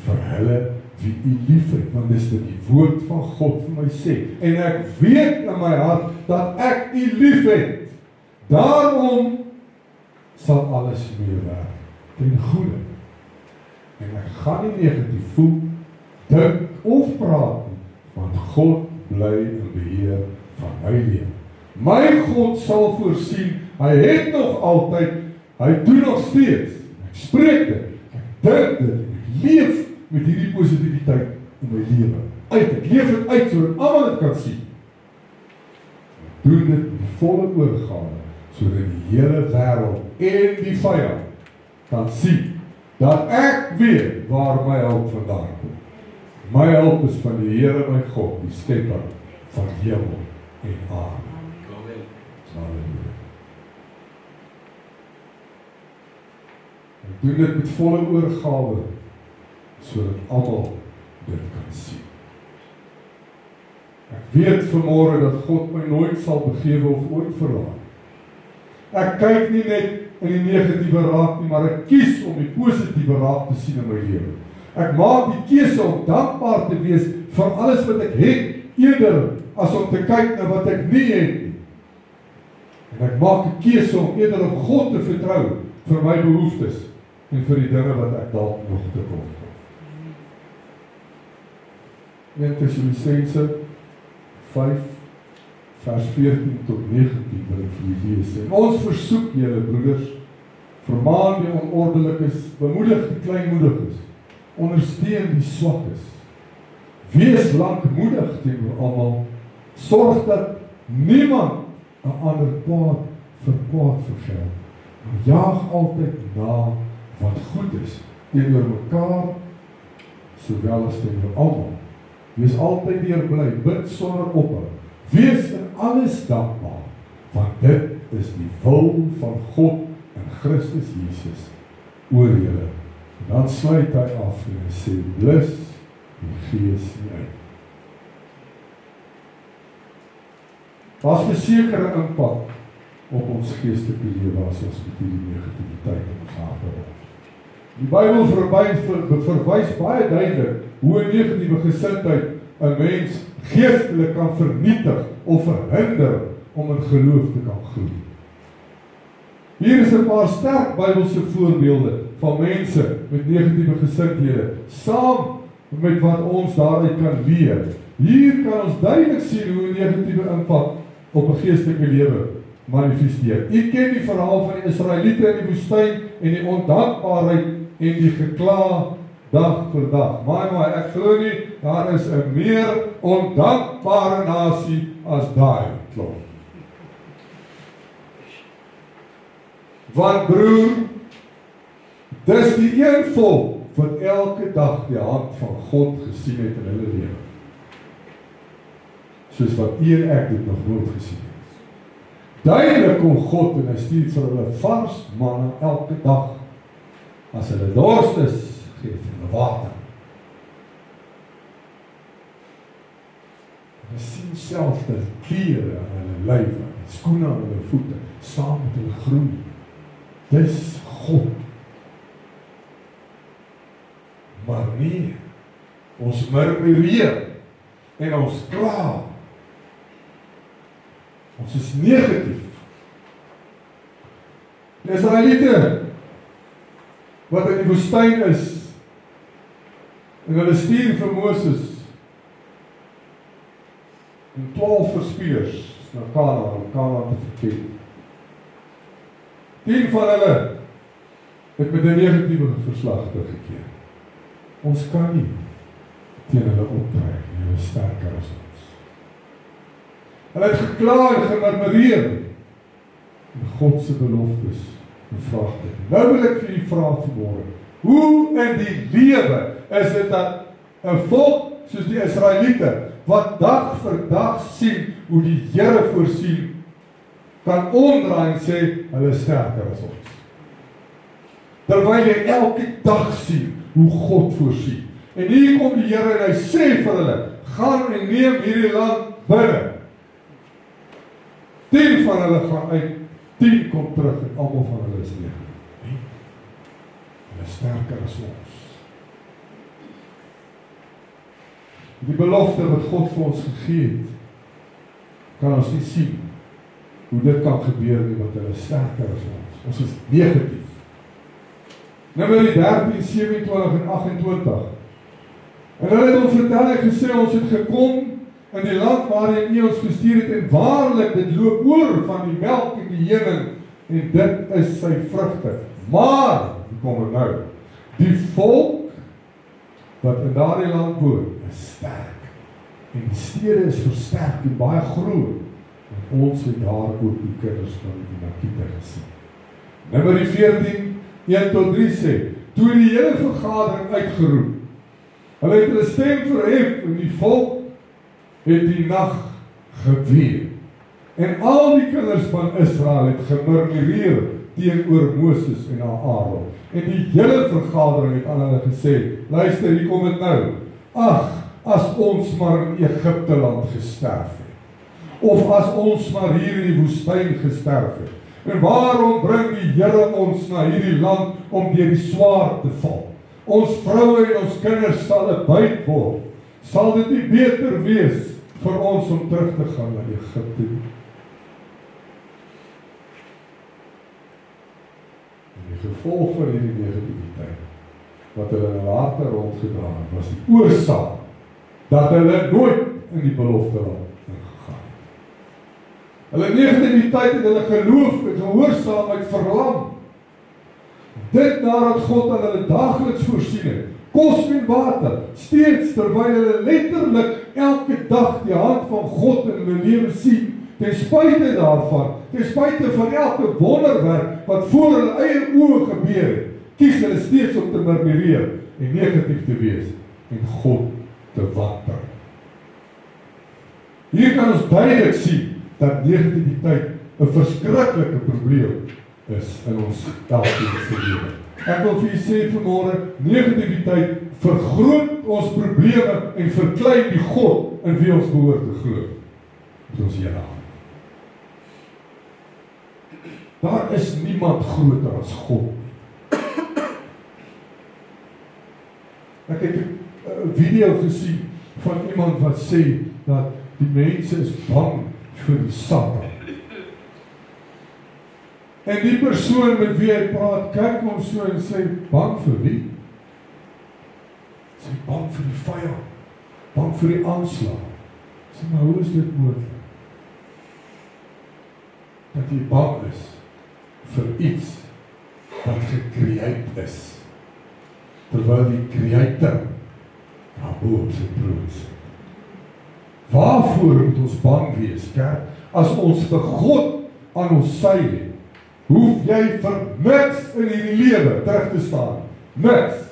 vir hulle wie U liefhet, want dis wat die woord van God vir my sê. En ek weet in my hart dat ek U liefhet. Daarom sal alles meewerk ten goeie. En ek gaan nie negatief voel, dink of praat nie, want God bly in beheer van my lewe. My God sal voorsien, hy het nog altyd, hy doen nog steeds. Ek spreek dit, ek dink dit, ek leef met hierdie positiwiteit in my lewe. Ek leef dit uit sodat almal dit kan sien. Ek doen dit met volle oorgawe, sodat die hele wêreld en die vyand kan sien dat ek weet waar my hulp vandaan kom. My hulp is van die Here my God, die skepper van hemel en aarde. Halleluja. Ek doen dit met volle oorgawe, sodat almal dit kan sien. Ek weet vanmôre dat God my nooit sal begewe of ooit verlaat. Ek kyk nie net in die negatiewe raak nie, maar ek kies om die positiewe raak te sien in my lewe. Ek maak die keuse om dankbaar te wees vir alles wat ek het, eerder as om te kyk na wat ek nie het nie. En ek maak 'n keuse om eerder op God te vertrou vir my behoeftes en vir die dinge wat ek dalk nog tekort kom. 1 Tessalonisense 5 vers 14 tot 19 wil ek vir julle lees. En ons versoek julle broeders, vermaan die onordelikes, bemoedig die kleinmoediges, ondersteun die swakkes. Wees lankmoedig teenoor almal, sorg dat niemand 'n ander kwaad vir kwaad vergeld, maar jaag altyd na wat goed is teenoor mekaar sowel as teenoor almal. Wees altyd deurbly, bid sonder ophou. Wees in alles dankbaar, want dit is die wil van God in Christus Jesus oor julle. En dan sluit hy af en hy sê, blus die Gees nie uit. Daar's 'n sekere impak op ons geestelike lewe as ons met hierdie negativiteit in ons harte raak. Die Bybel verwys baie duidelik hoe 'n negatiewe gesindheid 'n mens geestelik kan vernietig of verhinder om in geloof te kan groei. Hier is 'n paar sterk Bybelse voorbeelde van mense met negatiewe gesindhede, saam met wat ons daaruit kan leer. Hier kan ons duidelik sien hoe 'n negatiewe impak op 'n geestelike lewe manifesteer. U ken die verhaal van die Israeliete in die woestyn en die ondankbaarheid en die gekla dag vir dag. Maar ek glo nie, daar is 'n meer ondankbare nasie as daai klop. Want broer, dis die een volk wat elke dag die hand van God gesien het in hulle lewe. Soos wat u en ek dit nog nooit gesien het. Duidelik kom God en hy stuur vir hulle vars manna elke dag. As hulle dorst is, gee hulle water. Hulle sien self die klere aan hulle lywe, skoene aan hulle voete, saam met hulle groei. Dis God. Maar nee, ons murmureer en ons kla. Ons is negatief. Die Israeliete wat in die woestyn is en hulle stuur vir Moses en 12 verspieders na Kanaan te vertrek. 10 van hulle het met 'n negatiewe verslag teruggekeer. Ons kan nie teen hulle optrek nie, hulle is sterker as ons. Hulle het gekla en gemurmureer en God se beloftes bevraagteken. Nou wil ek vir u vra vanmôre, hoe in die lewe is dit dat 'n volk soos die Israeliete, wat dag vir dag sien hoe die Here voorsien, kan omdraai en sê, hulle is sterker as ons. Terwyl jy elke dag sien hoe God voorsien. En hier kom die Here en hy sê vir hulle, gaan en neem hierdie land binne. 10 van hulle gaan uit, 10 kom terug en almal van hulle is neer. Hulle is sterker as ons. Die belofte wat God vir ons gegee het, kan ons nie sien hoe dit kan gebeur nie, want hulle is sterker as ons. Ons is negatief. Numeri 13, 27 en 28. En hulle het ons vertel en gesê, ons het gekom in die land waarin U ons gestuur het, en waarlik, dit loop oor van die melk en die honing, en dit is sy vrugte. Maar, hoe kom het nou? Die volk wat in daardie land woon, is sterk. En die stede is versterk en baie groot. En ons het daar ook die kinders van die Anakiete gesien. Numeri 14, 1 tot 3 sê, toe die hele vergadering uitgeroep, hulle het hulle stem verhef en die volk het die nag geween. En al die kinders van Israel het gemurmureer teenoor Moses en Aaron. En die hele vergadering het aan hulle gesê, luister, hier kom dit nou. Ag, as ons maar in Egipte land gesterf het. Of as ons maar hier in die woestyn gesterf het. En waarom bring die Here ons na hierdie land om deur die swaard te val? Ons vroue en ons kinders sal 'n byt word. Sal dit nie beter wees vir ons om terug te gaan na Egipte nie? En die gevolg van hierdie negativiteit, wat hulle later rondgedra het, was die oorsaak dat hulle nooit in die belofte land ingegaan het. Hulle negativiteit het hulle geloof en gehoorsaamheid verlam. Dit nadat God aan hulle daagliks voorsien het, kos en water, steeds terwyl hulle letterlik elke dag die hand van God in hulle lewe sien, ten spyte daarvan, ten spyte van elke wonderwerk wat voor hulle eie oë gebeur het, kies hulle steeds om te murmureer en negatief te wees en God te wantrou. Hier kan ons duidelik sien dat negativiteit 'n verskriklike probleem is in ons elkeen se lewe. Ek wil vir u sê vanmôre, negativiteit vergroot ons probleme en verklein die God in wie ons behoort te glo. Dit ons Here. Daar is niemand groter as God nie. Ek het 'n video gesien van iemand wat sê dat die mense is bang vir die Satan. En die persoon met wie hy praat, kyk hom so en sê, bang vir wie? Sê, bang vir die vyand, bang vir die aanslag. Sê, maar hoe is dit moontlik? Dat jy bang is vir iets wat gecreate is, terwyl die creator daarbo op sy troon sit. Waarvoor moet ons bang wees, kerk? As ons vir God aan ons sy het, hoef jy vir niks in hierdie lewe terug te staan. Niks.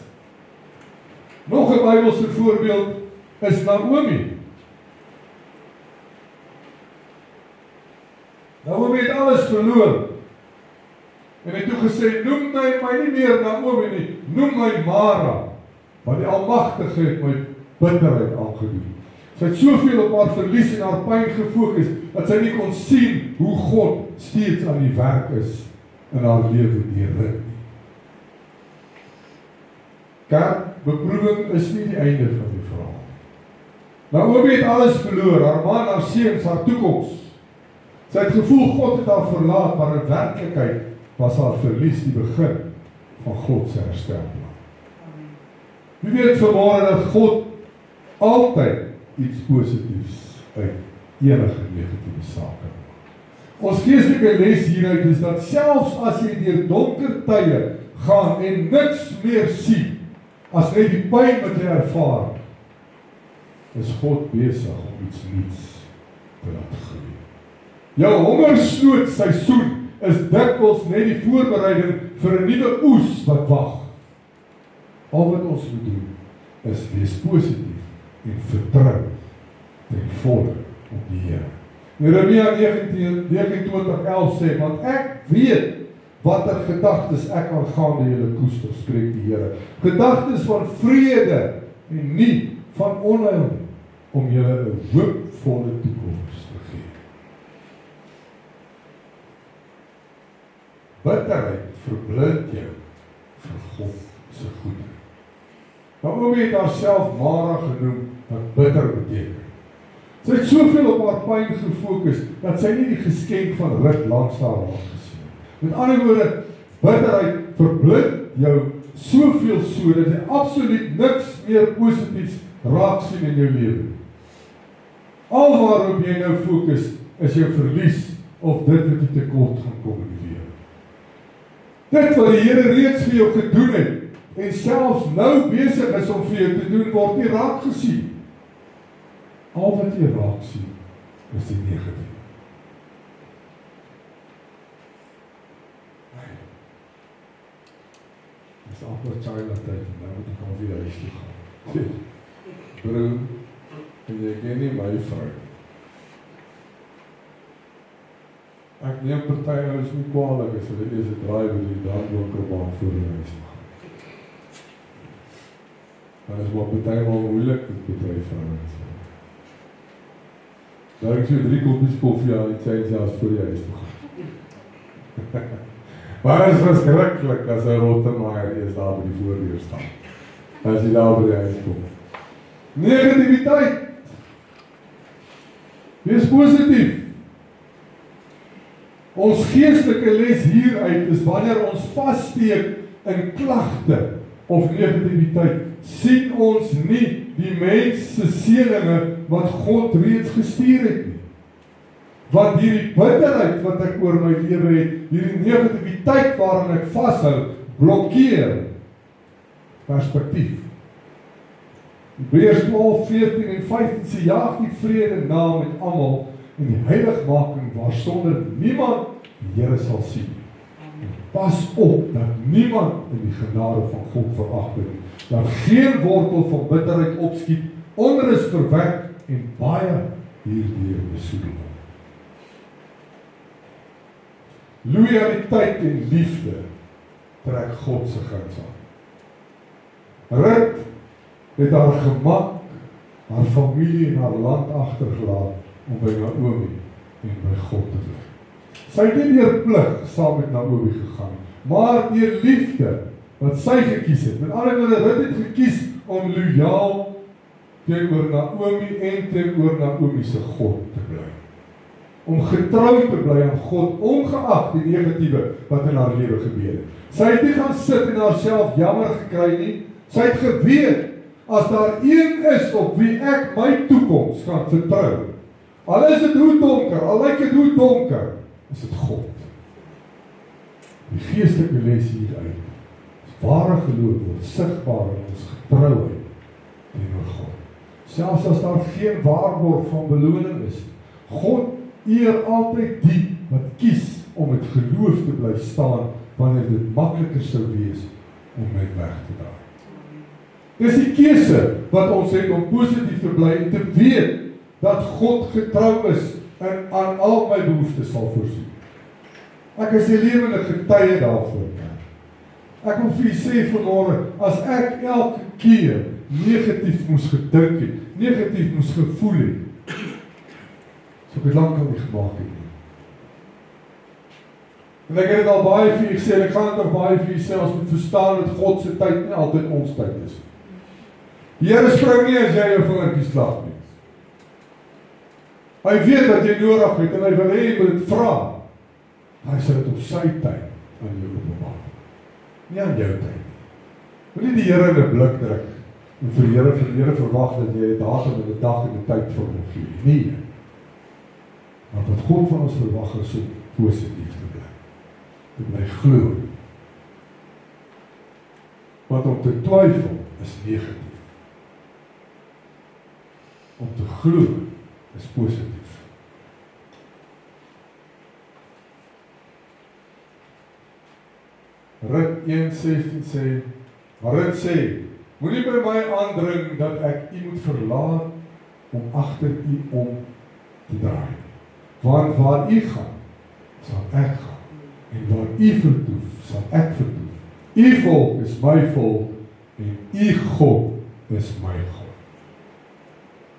Nog 'n Bybelse voorbeeld is Naomi. Naomi het alles verloor. En hy het toe gesê, noem my nie meer Naomi nie, noem my Mara, want die Almagtige het my bitterheid aangedoen. Sy het soveel op haar verlies en haar pyn gefokus, dat sy nie kon sien hoe God steeds aan die werk is in haar lewe deur dit nie. Kerk, beproewing is nie die einde van die verhaal. Naomi het alles verloor, haar man, haar seuns, haar toekoms. Sy het gevoel God het haar verlaat, maar in werklikheid was haar verlies die begin van God se herstelplan. Wie weet vanmôre dat God altyd iets positiefs uit enige negatiewe sake maak. Ons geestelike les hieruit is dat selfs as jy deur donker tye gaan en niks meer sien, as net die pyn wat jy ervaar, is God besig om iets nuuts te laat groei. Jou hongersnood seisoen is dikwels net die voorbereiding vir 'n nuwe oes wat wag. Al wat ons moet doen, is wees positief en vertrou ten volle op die Here. Jeremia 29:11 sê, want ek weet watter gedagtes ek aangaande julle koester, spreek die Here. Gedagtes van vrede en nie van onheil nie, om julle 'n hoopvolle toekoms te gee. Bitterheid verblind jou vir God se goedheid. Naomi het haarself Mara genoem, wat bitter beteken. Sy het soveel op haar pyn gefokus, dat sy nie die geskenk van Rut langs haar raak gesien het. Met ander woorde, bitterheid verblind jou soveel so, dat jy absoluut niks meer positiefs raak sien in jou lewe. Al waarop jy nou fokus, is jou verlies, of dit wat jy tekort gaan kom in die lewe. Dit wat die Here reeds vir jou gedoen het, en selfs nou besig is om vir jou te doen, word nie raak gesien. Al wat jy raak sien, is die negatief. Dit is amper China tyd, nou moet ek al weer huis toe gaan. Broer, en jy ken nie my vrou. Ek neem party ouens nie kwalijk as hulle eers 'n draai by die Dartbronkerbaan voor die huis te gaan. Maar is maar partymal moeilik met party vrouens. Daar ek so 3 koppies koffie aan die tyd selfs voor die huis te gaan. Maar is verskrikklik as 'n Rottenmeier eers daar by die voordeur staan. As jy daar by die huis kom. Negativiteit. Wees positief. Ons geestelike les hieruit is wanneer ons vassteek in klagte of negativiteit, sien ons nie die mens se seëninge wat God reeds gestuur het nie. Want hierdie bitterheid wat ek oor my lewe het, hierdie negativiteit waaraan ek vashou, blokkeer perspektief. Hebreërs 12:14 en 15 sê, jaag die vrede na met almal en die heiligmaking waarsonder niemand die Here sal sien. En pas op dat niemand in die genade van God veragter nie, dat geen wortel van bitterheid opskiet, onrus verwek en baie hierdeur besoedel word. Loyaliteit en liefde trek God se guns aan. Rut het haar gemak, haar familie en haar land agtergelaat om by Naomi en by God te bly. Sy het nie deur plig saam met Naomi gegaan, maar deur liefde wat sy gekies het. Met ander woorde, Rut het gekies om loyaal teenoor Naomi en teenoor Naomi se God te bly. om getrou te bly aan God, ongeag die negatiewe wat in haar lewe gebeur het. Sy het nie gaan sit en haarself jammer gekry nie. Sy het geweet, as daar een is op wie ek my toekoms gaan vertrou, al is dit hoe donker, al lyk dit hoe donker, is dit God. Die geestelike les hieruit, ware geloof word sigbaar in ons getrouheid teenoor God. Selfs as daar geen waarborg van beloning is, God eer altyd die wat kies om met geloof te bly staan, wanneer dit makliker sou wees om my weg te draai. Dis die keuse wat ons het om positief te bly en te weet dat God getrou is en aan al my behoeftes sal voorsien. Ek is die lewende getuie daarvoor. Ek wil vir u sê vanmôre, as ek elke keer negatief moes gedink het, negatief moes gevoel het, so ek het lank al nie gemaak het nie. En ek het dit al baie vir u gesê, en ek gaan dit nog baie vir u sê, ons moet verstaan dat God se tyd nie altyd ons tyd is. Die Here spring nie as jy jou vingertjies klap nie. Hy weet wat jy nodig het, en hy wil hê jy moet dit vra. Hy sal dit op sy tyd aan jou openbaar. Nie aan jou tyd nie. Wil nie die Here in 'n blik druk, en vir die Here verwag dat jy 'n datum en 'n dag en 'n tyd vir hom gee. Nee. Maar wat God van ons verwag is om positief te bly. Te bly glo. Want om te twyfel is negatief. Om te glo is positief. Rit 1:16 sê, maar Rit sê, moenie by my aandring dat ek u moet verlaat om agter u om te draai. Want waar u gaan, sal ek gaan. En waar u vertoef, sal ek vertoef. U volk is my volk en u God is my God.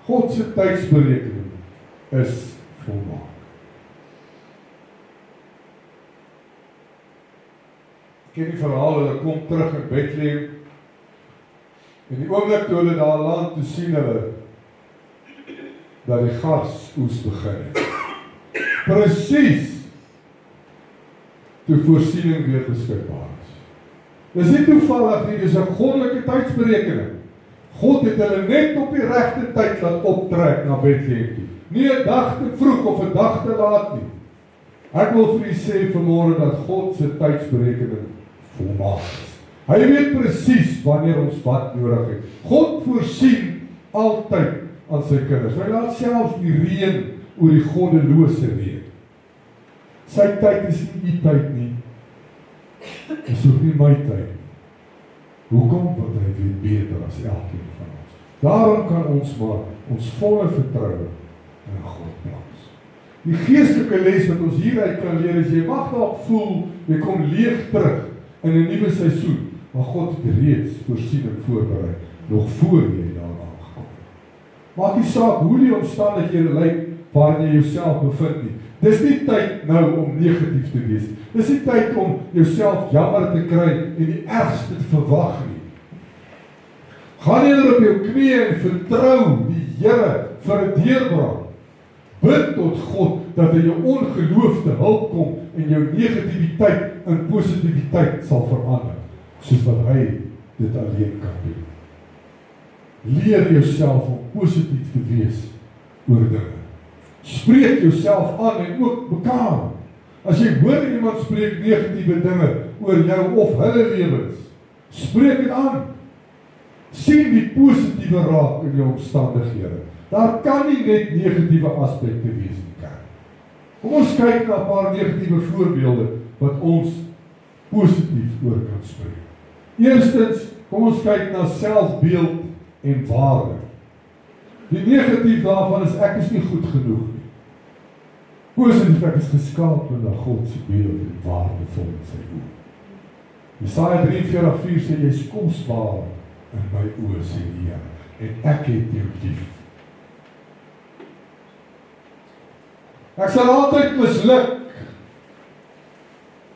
God se tydsberekening is volmaak. Ek ken die verhaal, hulle kom terug in Bethlehem, en die oomblik toe hulle daar land, toe sien hulle dat die garsoes begin het. Presies toe voorsiening weer beskikbaar is. Dis nie toevallig nie, dis 'n goddelike tydsberekening. God het hulle net op die regte tyd laat optrek na Bethlehem toe. Nie 'n dag te vroeg of 'n dag te laat nie. Ek wil vir u sê vanmôre dat God se tydsberekening volmaak is. Hy weet presies wanneer ons wat nodig het. God voorsien altyd aan sy kinders. Hy laat selfs die reën oor die goddelose reën. Sy tyd is nie u tyd nie. Dis ook nie my tyd nie. Hoekom? Want hy weet beter as elkeen van ons. Daarom kan ons maar ons volle vertroue in God plaas. Die geestelike les wat ons hieruit kan leer is, jy mag dalk voel, jy kom leeg terug in 'n nuwe seisoen, maar God het reeds voorsien en voorberei, nog voor jy daar aangekom het. Maak nie saak hoe die omstandighede lyk waarin jy jouself bevind nie. Dis nie tyd nou om negatief te wees. Dis nie tyd om jouself jammer te kry en die ergste te verwag nie. Gaan eerder op jou knieë en vertrou die Here vir 'n deurbraak. Bid tot God dat hy jou ongeloof te hulp kom en jou negativiteit in positiwiteit sal verander, soos wat hy dit alleen kan doen. Leer jouself om positief te wees oor dinge. Spreek jouself aan en ook mekaar. As jy hoor iemand spreek negatiewe dinge oor jou of hulle lewens, spreek dit aan. Sien die positiewe raak in jou omstandighede. Daar kan nie net negatiewe aspekte wees nie, kerk. Kom ons kyk na 'n paar negatiewe voorbeelde wat ons positief oor kan spreek. Eerstens, kom ons kyk na selfbeeld en waarde. Die negatief daarvan is ek is nie goed genoeg nie. Positief, ek is geskaap na God se beeld en waarde volgens sy oë. Jesaja 43:4 sê jy is kosbaar in my oë, sê die Here, en ek het jou lief. Ek sal altyd misluk,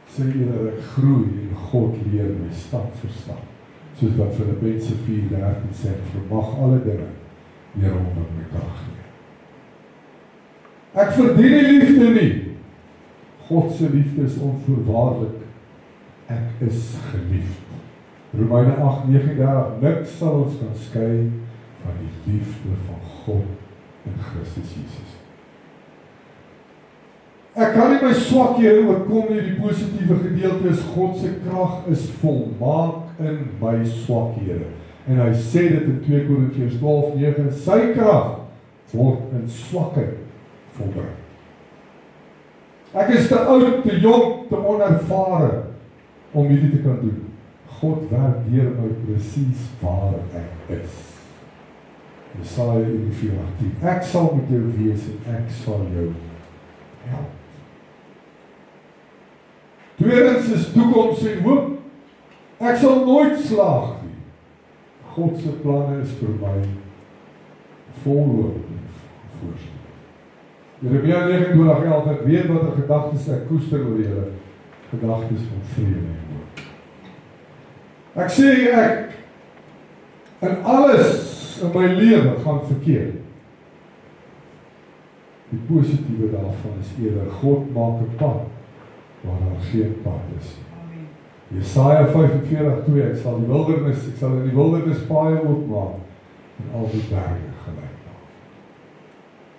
sê die Here, ek groei en God leer my stap vir stap, soos wat Filippense 4:13 sê, vermag alle dinge deur hom wat my krag gee. Ek verdien die liefde nie. God se liefde is onvoorwaardelik. Ek is geliefd. Romeine 8:39, niks sal ons kan skei van die liefde van God in Christus Jesus. Ek kan nie my swakhede oorkom nie, die positiewe gedeelte is God se krag is volmaak in my swakhede. En hy sê dit in 2 Korintiërs 12:9, sy krag word in swakheid volbring. Ek is te oud, te jong, te onervare om hierdie te kan doen. God werk deur my presies waar ek is. Jesaja 41:10. Ek sal met jou wees en ek sal jou help. Tweedens is toekoms en hoop. Ek sal nooit slaag nie. God se planne is vir my vol hoop en voorspoed. Jeremia 29:11, ek weet wat gedagtes ek koester oor julle, gedagtes van vrede en hoop. Ek sê ek in alles in my lewe gaan verkeerd. Die positiewe daarvan is eerder God maak 'n pad waar daar geen pad is. Jesaja 45:2, ek sal in die wildernis paaie oopmaak en al die berge gelyk maak.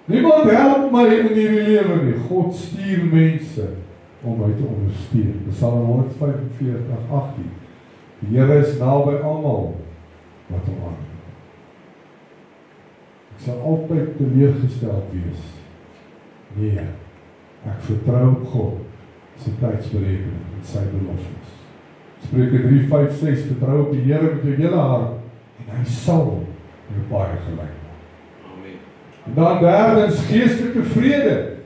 Niemand help my in hierdie lewe nie. God stuur mense om my te ondersteun. Psalm 145:18. Die Here is naby almal wat hom aanroep. Ek sal altyd teleurgesteld wees. Nee, ek vertrou op God se tydsberekening en sy beloftes. Spreuke 3:5-6, vertrou op die Here met jou hele hart en hy sal jou baie gelyk maak. Amen. En dan derdens, geestelike vrede.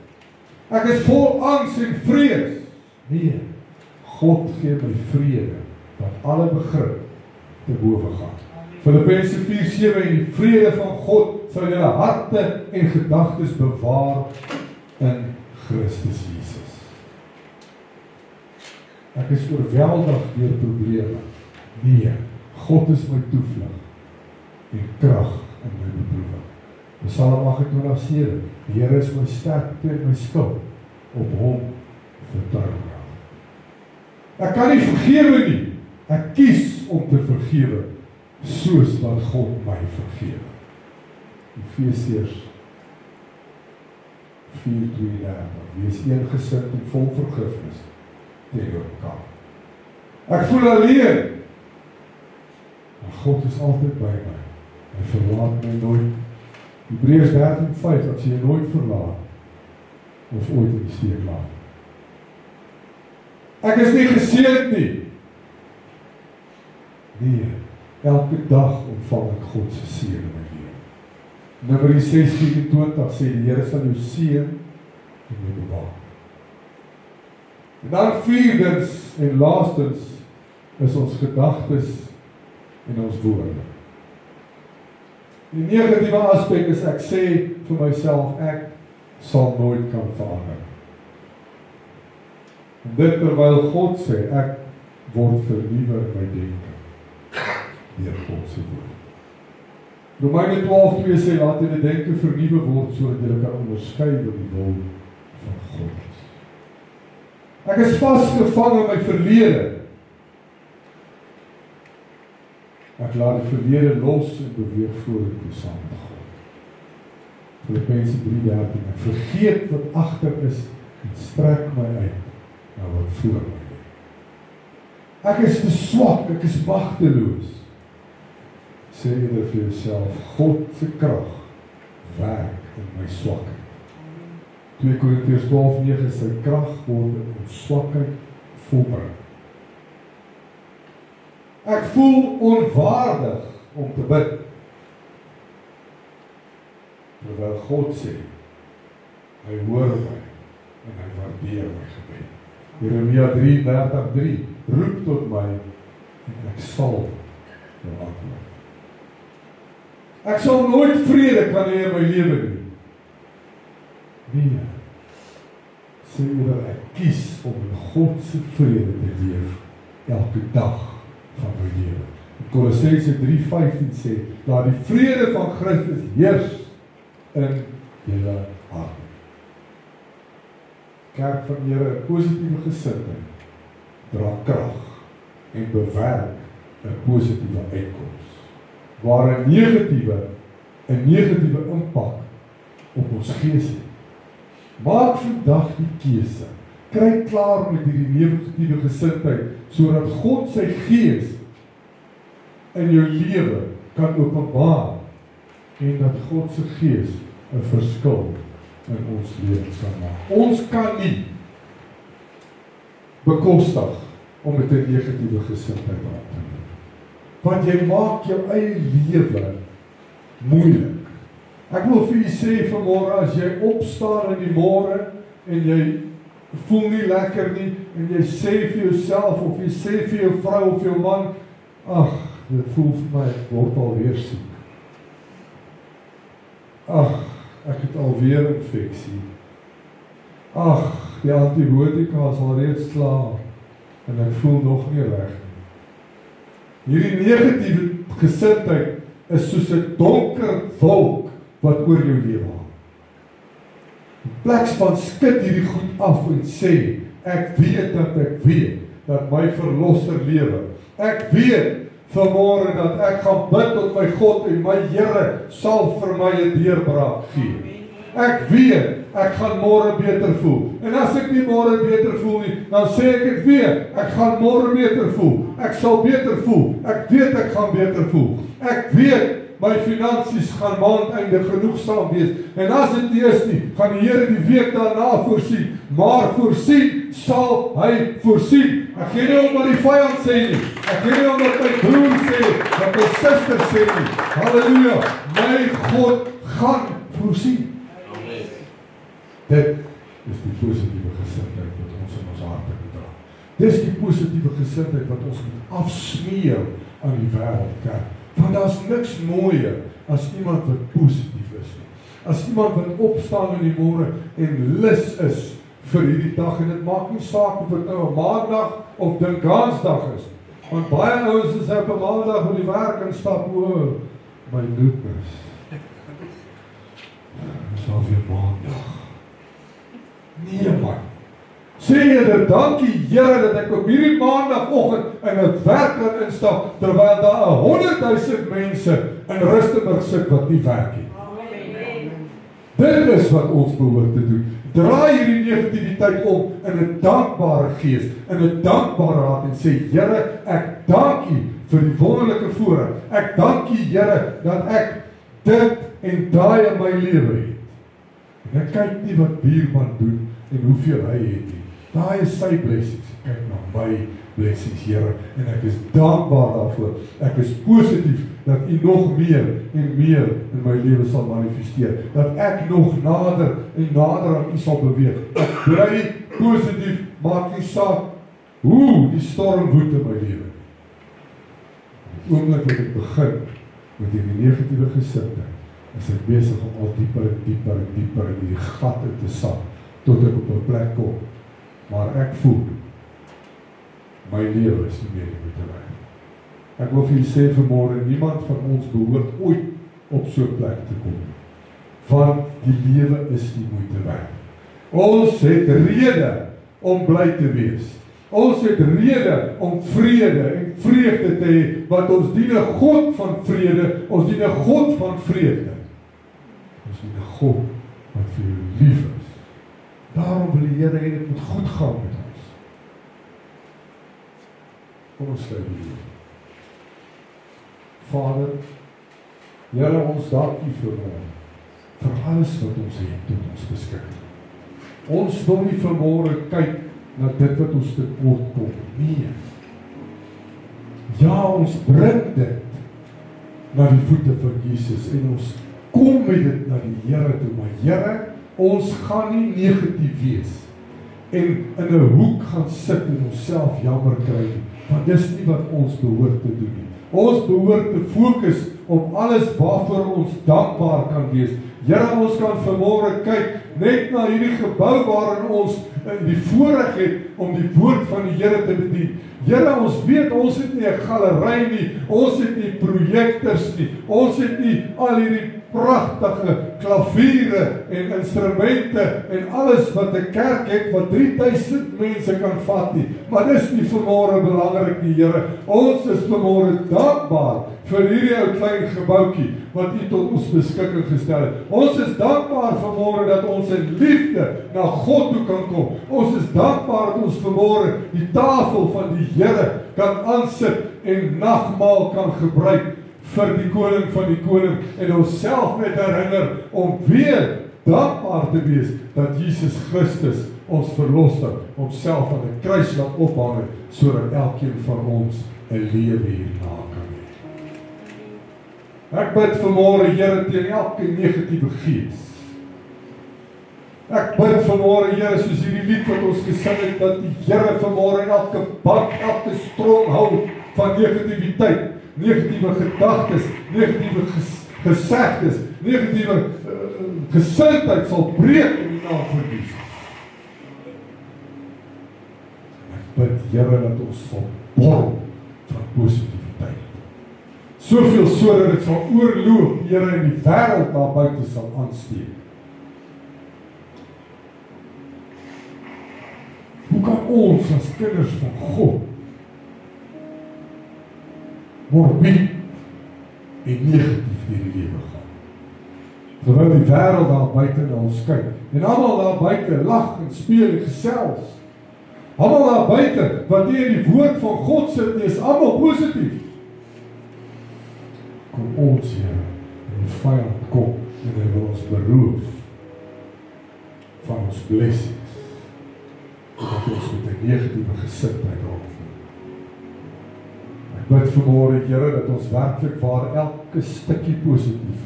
Ek is vol angs en vrees. Nee, God gee my vrede wat alle begrip te bowe gaan. Filippense 4:7, en die vrede van God sal julle harte en gedagtes bewaar in Christus Jesus. Ek is oorweldig deur probleme. Nee, God is my toevlug en krag in my beproewing. Psalm 28:7, die Here is my sterkte en my skild, op hom vertrou ek. Ek kan nie vergewe nie. Ek kies om te vergewe, soos wat God my vergewe. Efesiërs 4:32, wees eengesind en vol vergifnis teenoor mekaar. Ek voel alleen, maar God is altyd by my. Hy verlaat my nooit. Hebreërs 13:5, as jy nooit verlaat, of ooit in die steek laat. Ek is nie geseënd nie. Nee, elke dag ontvang ek God se seën in my lewe. Numeri 6:24 sê die Here sal jou seën en jou bewaar. En dan vierdens en laastens is ons gedagtes en ons woorde. Die negatiewe aspek is ek sê vir myself, ek sal nooit kan verander. En dit terwyl God sê, ek word vernuwe in my denke deur God se woord. Romeine 12:2 sê, laat julle denke vernuwe word, sodat julle kan onderskei wat die wil van God is. Ek is vasgevang in my verlede. Ek laat die verlede los en beweeg vorentoe saam met God. Filippense 3:13, ek vergeet wat agter is en strek my uit na wat voor my lê. Ek is te swak, ek is magteloos. Sê eerder vir jouself, God se krag werk in my swakheid. 2 Korintiërs 12:9, sy krag word in ons swakheid volbring. Ek voel onwaardig om te bid, terwyl God sê, hy hoor my en hy waardeer my gebed. Jeremia 33:3, roep tot my en ek sal jou antwoord. Ek sal nooit vrede kan hê in my lewe nie. Nee, sê oor ek kies om in God se vrede te leef elke dag van my lewe. Kolossense 3:15 sê, laat die vrede van Christus heers in julle hart. Kerk van die Here, 'n positiewe gesindheid dra krag en bewerk 'n positiewe uitkoms, waar 'n negatiewe impak op ons gees het. Maak vandag die keuse. Kry klaar met hierdie negatiewe gesindheid, sodat God sy gees in jou lewe kan openbaar en dat God se gees 'n verskil in ons lewens kan maak. Ons kan nie bekostig om met 'n negatiewe gesindheid aan te neem. Want jy maak jou eie lewe moeilik. Ek wil vir u sê vanmôre, as jy opstaan in die môre en jy voel nie lekker nie en jy sê vir jouself of jy sê vir jou vrou of jou man, ag, dit voel vir my ek word alweer siek. Ag, ek het alweer infeksie. Ag, die antibiotika is alreeds klaar en ek voel nog nie reg nie. Hierdie negatiewe gesindheid is soos 'n donker wolk wat oor jou lewe hang. In plaas van skud hierdie goed af en sê, ek weet dat my verlosser lewe. Ek weet vanmôre dat ek gaan bid tot my God en my Here sal vir my 'n deurbraak gee. Ek weet, ek gaan môre beter voel. En as ek nie môre beter voel nie, dan sê ek dit weer, ek gaan môre beter voel. Ek sal beter voel. Ek weet ek gaan beter voel. Ek weet my finansies gaan maandeinde genoegsaam wees. En as dit nie is nie, gaan die Here die week daarna voorsien. Maar voorsien sal hy voorsien. Ek gee nie om wat die vyand sê nie. Ek gee nie om wat my broer sê, wat my suster sê nie. Halleluja. My God gaan voorsien. Amen. Dit is die positiewe gesindheid wat ons in ons harte dra. Dit is die positiewe gesindheid wat ons moet afsmeer aan die wêreldkerk. Want daar's niks mooier as iemand wat positief is nie. As iemand wat opstaan in die môre en lus is vir hierdie dag, en dit maak nie saak of dit nou 'n maandag of Dinsdagsdag is. Want baie ouens is op 'n maandag op die werk en stap, o, my goodness. Dit is alweer maandag. Nee man. Sê jy dankie Here dat ek op hierdie maandagoggend in 'n werk kan instap, terwyl daar 100,000 mense in Rustenburg sit wat nie werk nie. Dit is wat ons behoort te doen. Draai hierdie negativiteit om in 'n dankbare gees, in 'n dankbare hart en sê, Here, ek dank U vir die wonderlike voorreg. Ek dank U, Here, dat ek dit en daai in my lewe het. En ek kyk nie wat buurman doen en hoeveel hy het nie. Daai is sy blessings. Kyk na my blessings, Here, en ek is dankbaar daarvoor. Ek is positief dat U nog meer en meer in my lewe sal manifesteer. Dat ek nog nader en nader aan U sal beweeg. Ek bly positief, maak nie saak hoe die storm woed in my lewe. Die oomblik wat ek begin met hierdie negatiewe gesindheid, is ek besig om al dieper en dieper en dieper in die gat te sak, tot ek op 'n plek kom. Maar ek voel, my lewe is nie meer die moeite werd. Ek wil vir julle sê vanmôre, niemand van ons behoort ooit op so 'n plek te kom. Want die lewe is nie moeite werd. Ons het rede om bly te wees. Ons het rede om vrede en vreugde te hê, want ons dien 'n God van vrede, ons dien 'n God van vreugde. Ons dien 'n God wat vir jou lief is. Daarom wil die Here hê dit moet goed gaan met ons. Kom ons sluit hier. Vader, Here, ons dank U vir alles wat ons het tot ons beskikking. Ons wil nie vanmôre kyk na dit wat ons tekort kom. Nee. Ja, ons bring dit na die voete van Jesus en ons kom met dit na die Here toe. Maar Here, ons gaan nie negatief wees en in 'n hoek gaan sit en onsself jammer kry nie, want dis nie wat ons behoort te doen nie. Ons behoort te fokus op alles waarvoor ons dankbaar kan wees. Here, ons kan vanmôre kyk net na hierdie gebou waarin ons die voorreg het om die woord van die Here te bedien. Here, ons weet ons het nie 'n galery nie, ons het nie projektors nie, ons het nie al hierdie pragtige klaviere en instrumente en alles wat 'n kerk het wat 3000 mense kan vat nie. Maar dis nie vanmôre belangrik nie, Here. Ons is vanmôre dankbaar vir hierdie ou klein gebouetjie wat U tot ons beskikking gestel het. Ons is dankbaar vanmôre dat ons in liefde na God toe kan kom. Ons is dankbaar dat ons vanmôre die tafel van die Here kan aansit en nagmaal kan gebruik vir die koning van die koning en onsself net herinner om weer dankbaar te wees dat Jesus Christus ons verlosser homself aan 'n kruis laat ophang sodat elkeen van ons 'n lewe hierna kan hê. Ek bid vanmôre, Here, teen elke negatiewe gees. Ek bid vanmôre, Here, soos hierdie lied wat ons gesing het, dat die Here vanmôre elke band, elke stronghold van negativiteit, negatiewe gedagtes, negatiewe gesegdes, negatiewe gesindheid sal breek in die naam van Jesus. Ek bid, Here, dat ons sal borrel van positiwiteit. Soveel sodat dit sal oorloop, Here, in die wêreld daar buite sal aansteek. Hoe kan ons as kinders van God morbid en negatief deur die lewe gaan? Terwyl die wêreld daar buite na ons kyk, en almal daar buite lag en speel en gesels. Almal daar buite wat nie in die woord van God sit nie, is almal positief. Kom ons, Here, en die vyand kom en hy wil ons beroof van ons blessings, omdat ons met 'n negatiewe gesindheid rondloop. Ek bid vanmôre, Here, dat ons werklik waar elke stukkie positief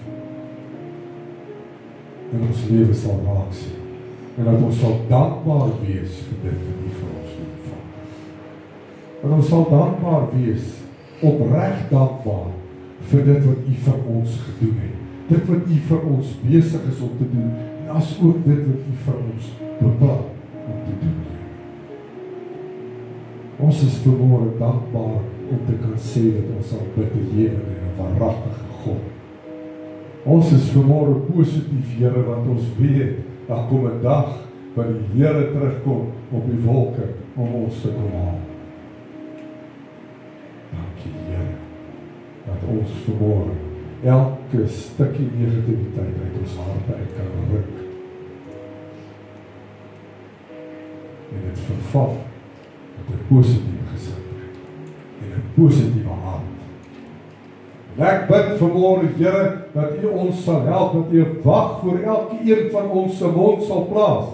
in ons lewe sal raak sien, en dat ons sal dankbaar wees vir dit wat U vir ons doen, Vader. Dat ons sal dankbaar wees, opreg dankbaar vir dit wat U vir ons gedoen het, dit wat U vir ons besig is om te doen, en as ook dit wat U vir ons beplan om te doen. Ons is vanmôre dankbaar om te kan sê dat ons sal bid 'n lewende en 'n waaragtige God. Ons is vanmôre positief, Here, want ons weet, daar kom 'n dag wanneer die Here terugkom op die wolke om ons te kom haal. Dankie, Here, dat ons vanmôre elke stukkie negativiteit uit ons harte uit kan ruk en dit vervang met 'n positiewe gesindheid en 'n positiewe hart. En ek bid vanmôre, Here, dat U ons sal help, dat U 'n wag voor elke een van ons se mond sal plaas.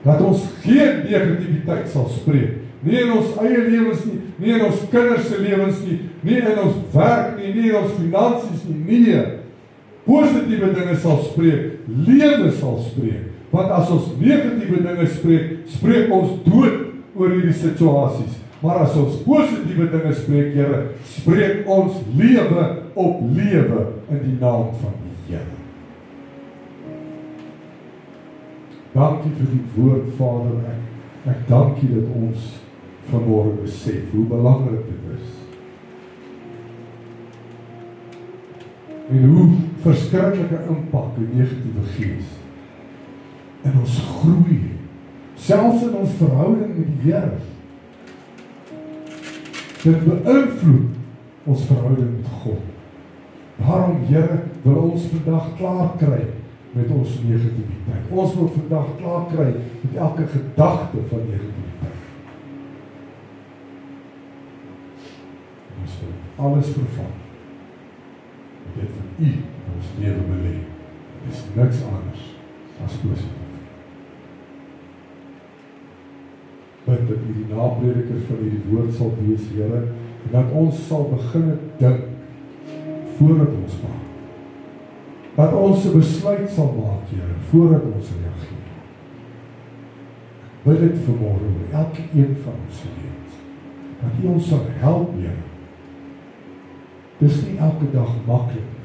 Dat ons geen negativiteit sal spreek, nie in ons eie lewens nie, nie in ons kinders se lewens nie, nie in ons werk nie, nie in ons finansies nie, nee. Positiewe dinge sal spreek, lewe sal spreek. Want as ons negatiewe dinge spreek, spreek ons dood oor hierdie situasies. Maar as ons positiewe dinge spreek, Here, spreek ons lewe op lewe in die naam van die Here. Dankie vir die woord, Vader. Ek dank U dat ons vanmôre besef hoe belangrik dit is. En hoe verskriklike impak die negatiewe gees in ons groei, selfs in ons verhouding met die Here. Dit beïnvloed ons verhouding met God. Daarom, Here, wil ons vandag klaar kry met ons negativiteit. Ons wil vandag klaar kry met elke gedagte van negativiteit. En ons wil alles vervang met dit wat U in ons lewe belê. Dit is niks anders as positief. Bid dat U die naprediker van hierdie woord sal wees, Here, en dat ons sal begin dink voordat ons praat. Dat ons 'n besluit sal maak, Here, voordat ons reageer. Bid dit vanmôre oor elke een van ons lewens, dat U ons sal help, Here. Dis nie elke dag maklik nie,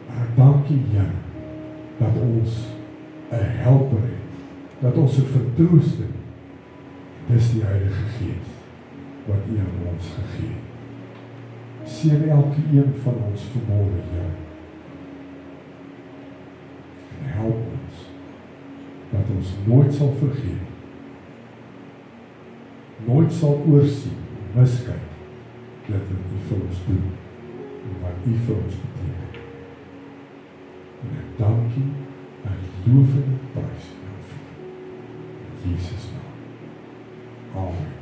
maar ek dank U, Here, dat ons 'n helper het, dat ons 'n vertrooster het. Dis die Heilige Gees wat U aan ons gegee het. Seën elke een van ons vanmôre, Here. wat ons nooit sal vergeet, nooit sal oorsien, miskyk, dit wat U vir ons doen, en wat U vir ons beteken. En ek dank U, en loof en prys U daarvoor. In Jesus naam. Amen.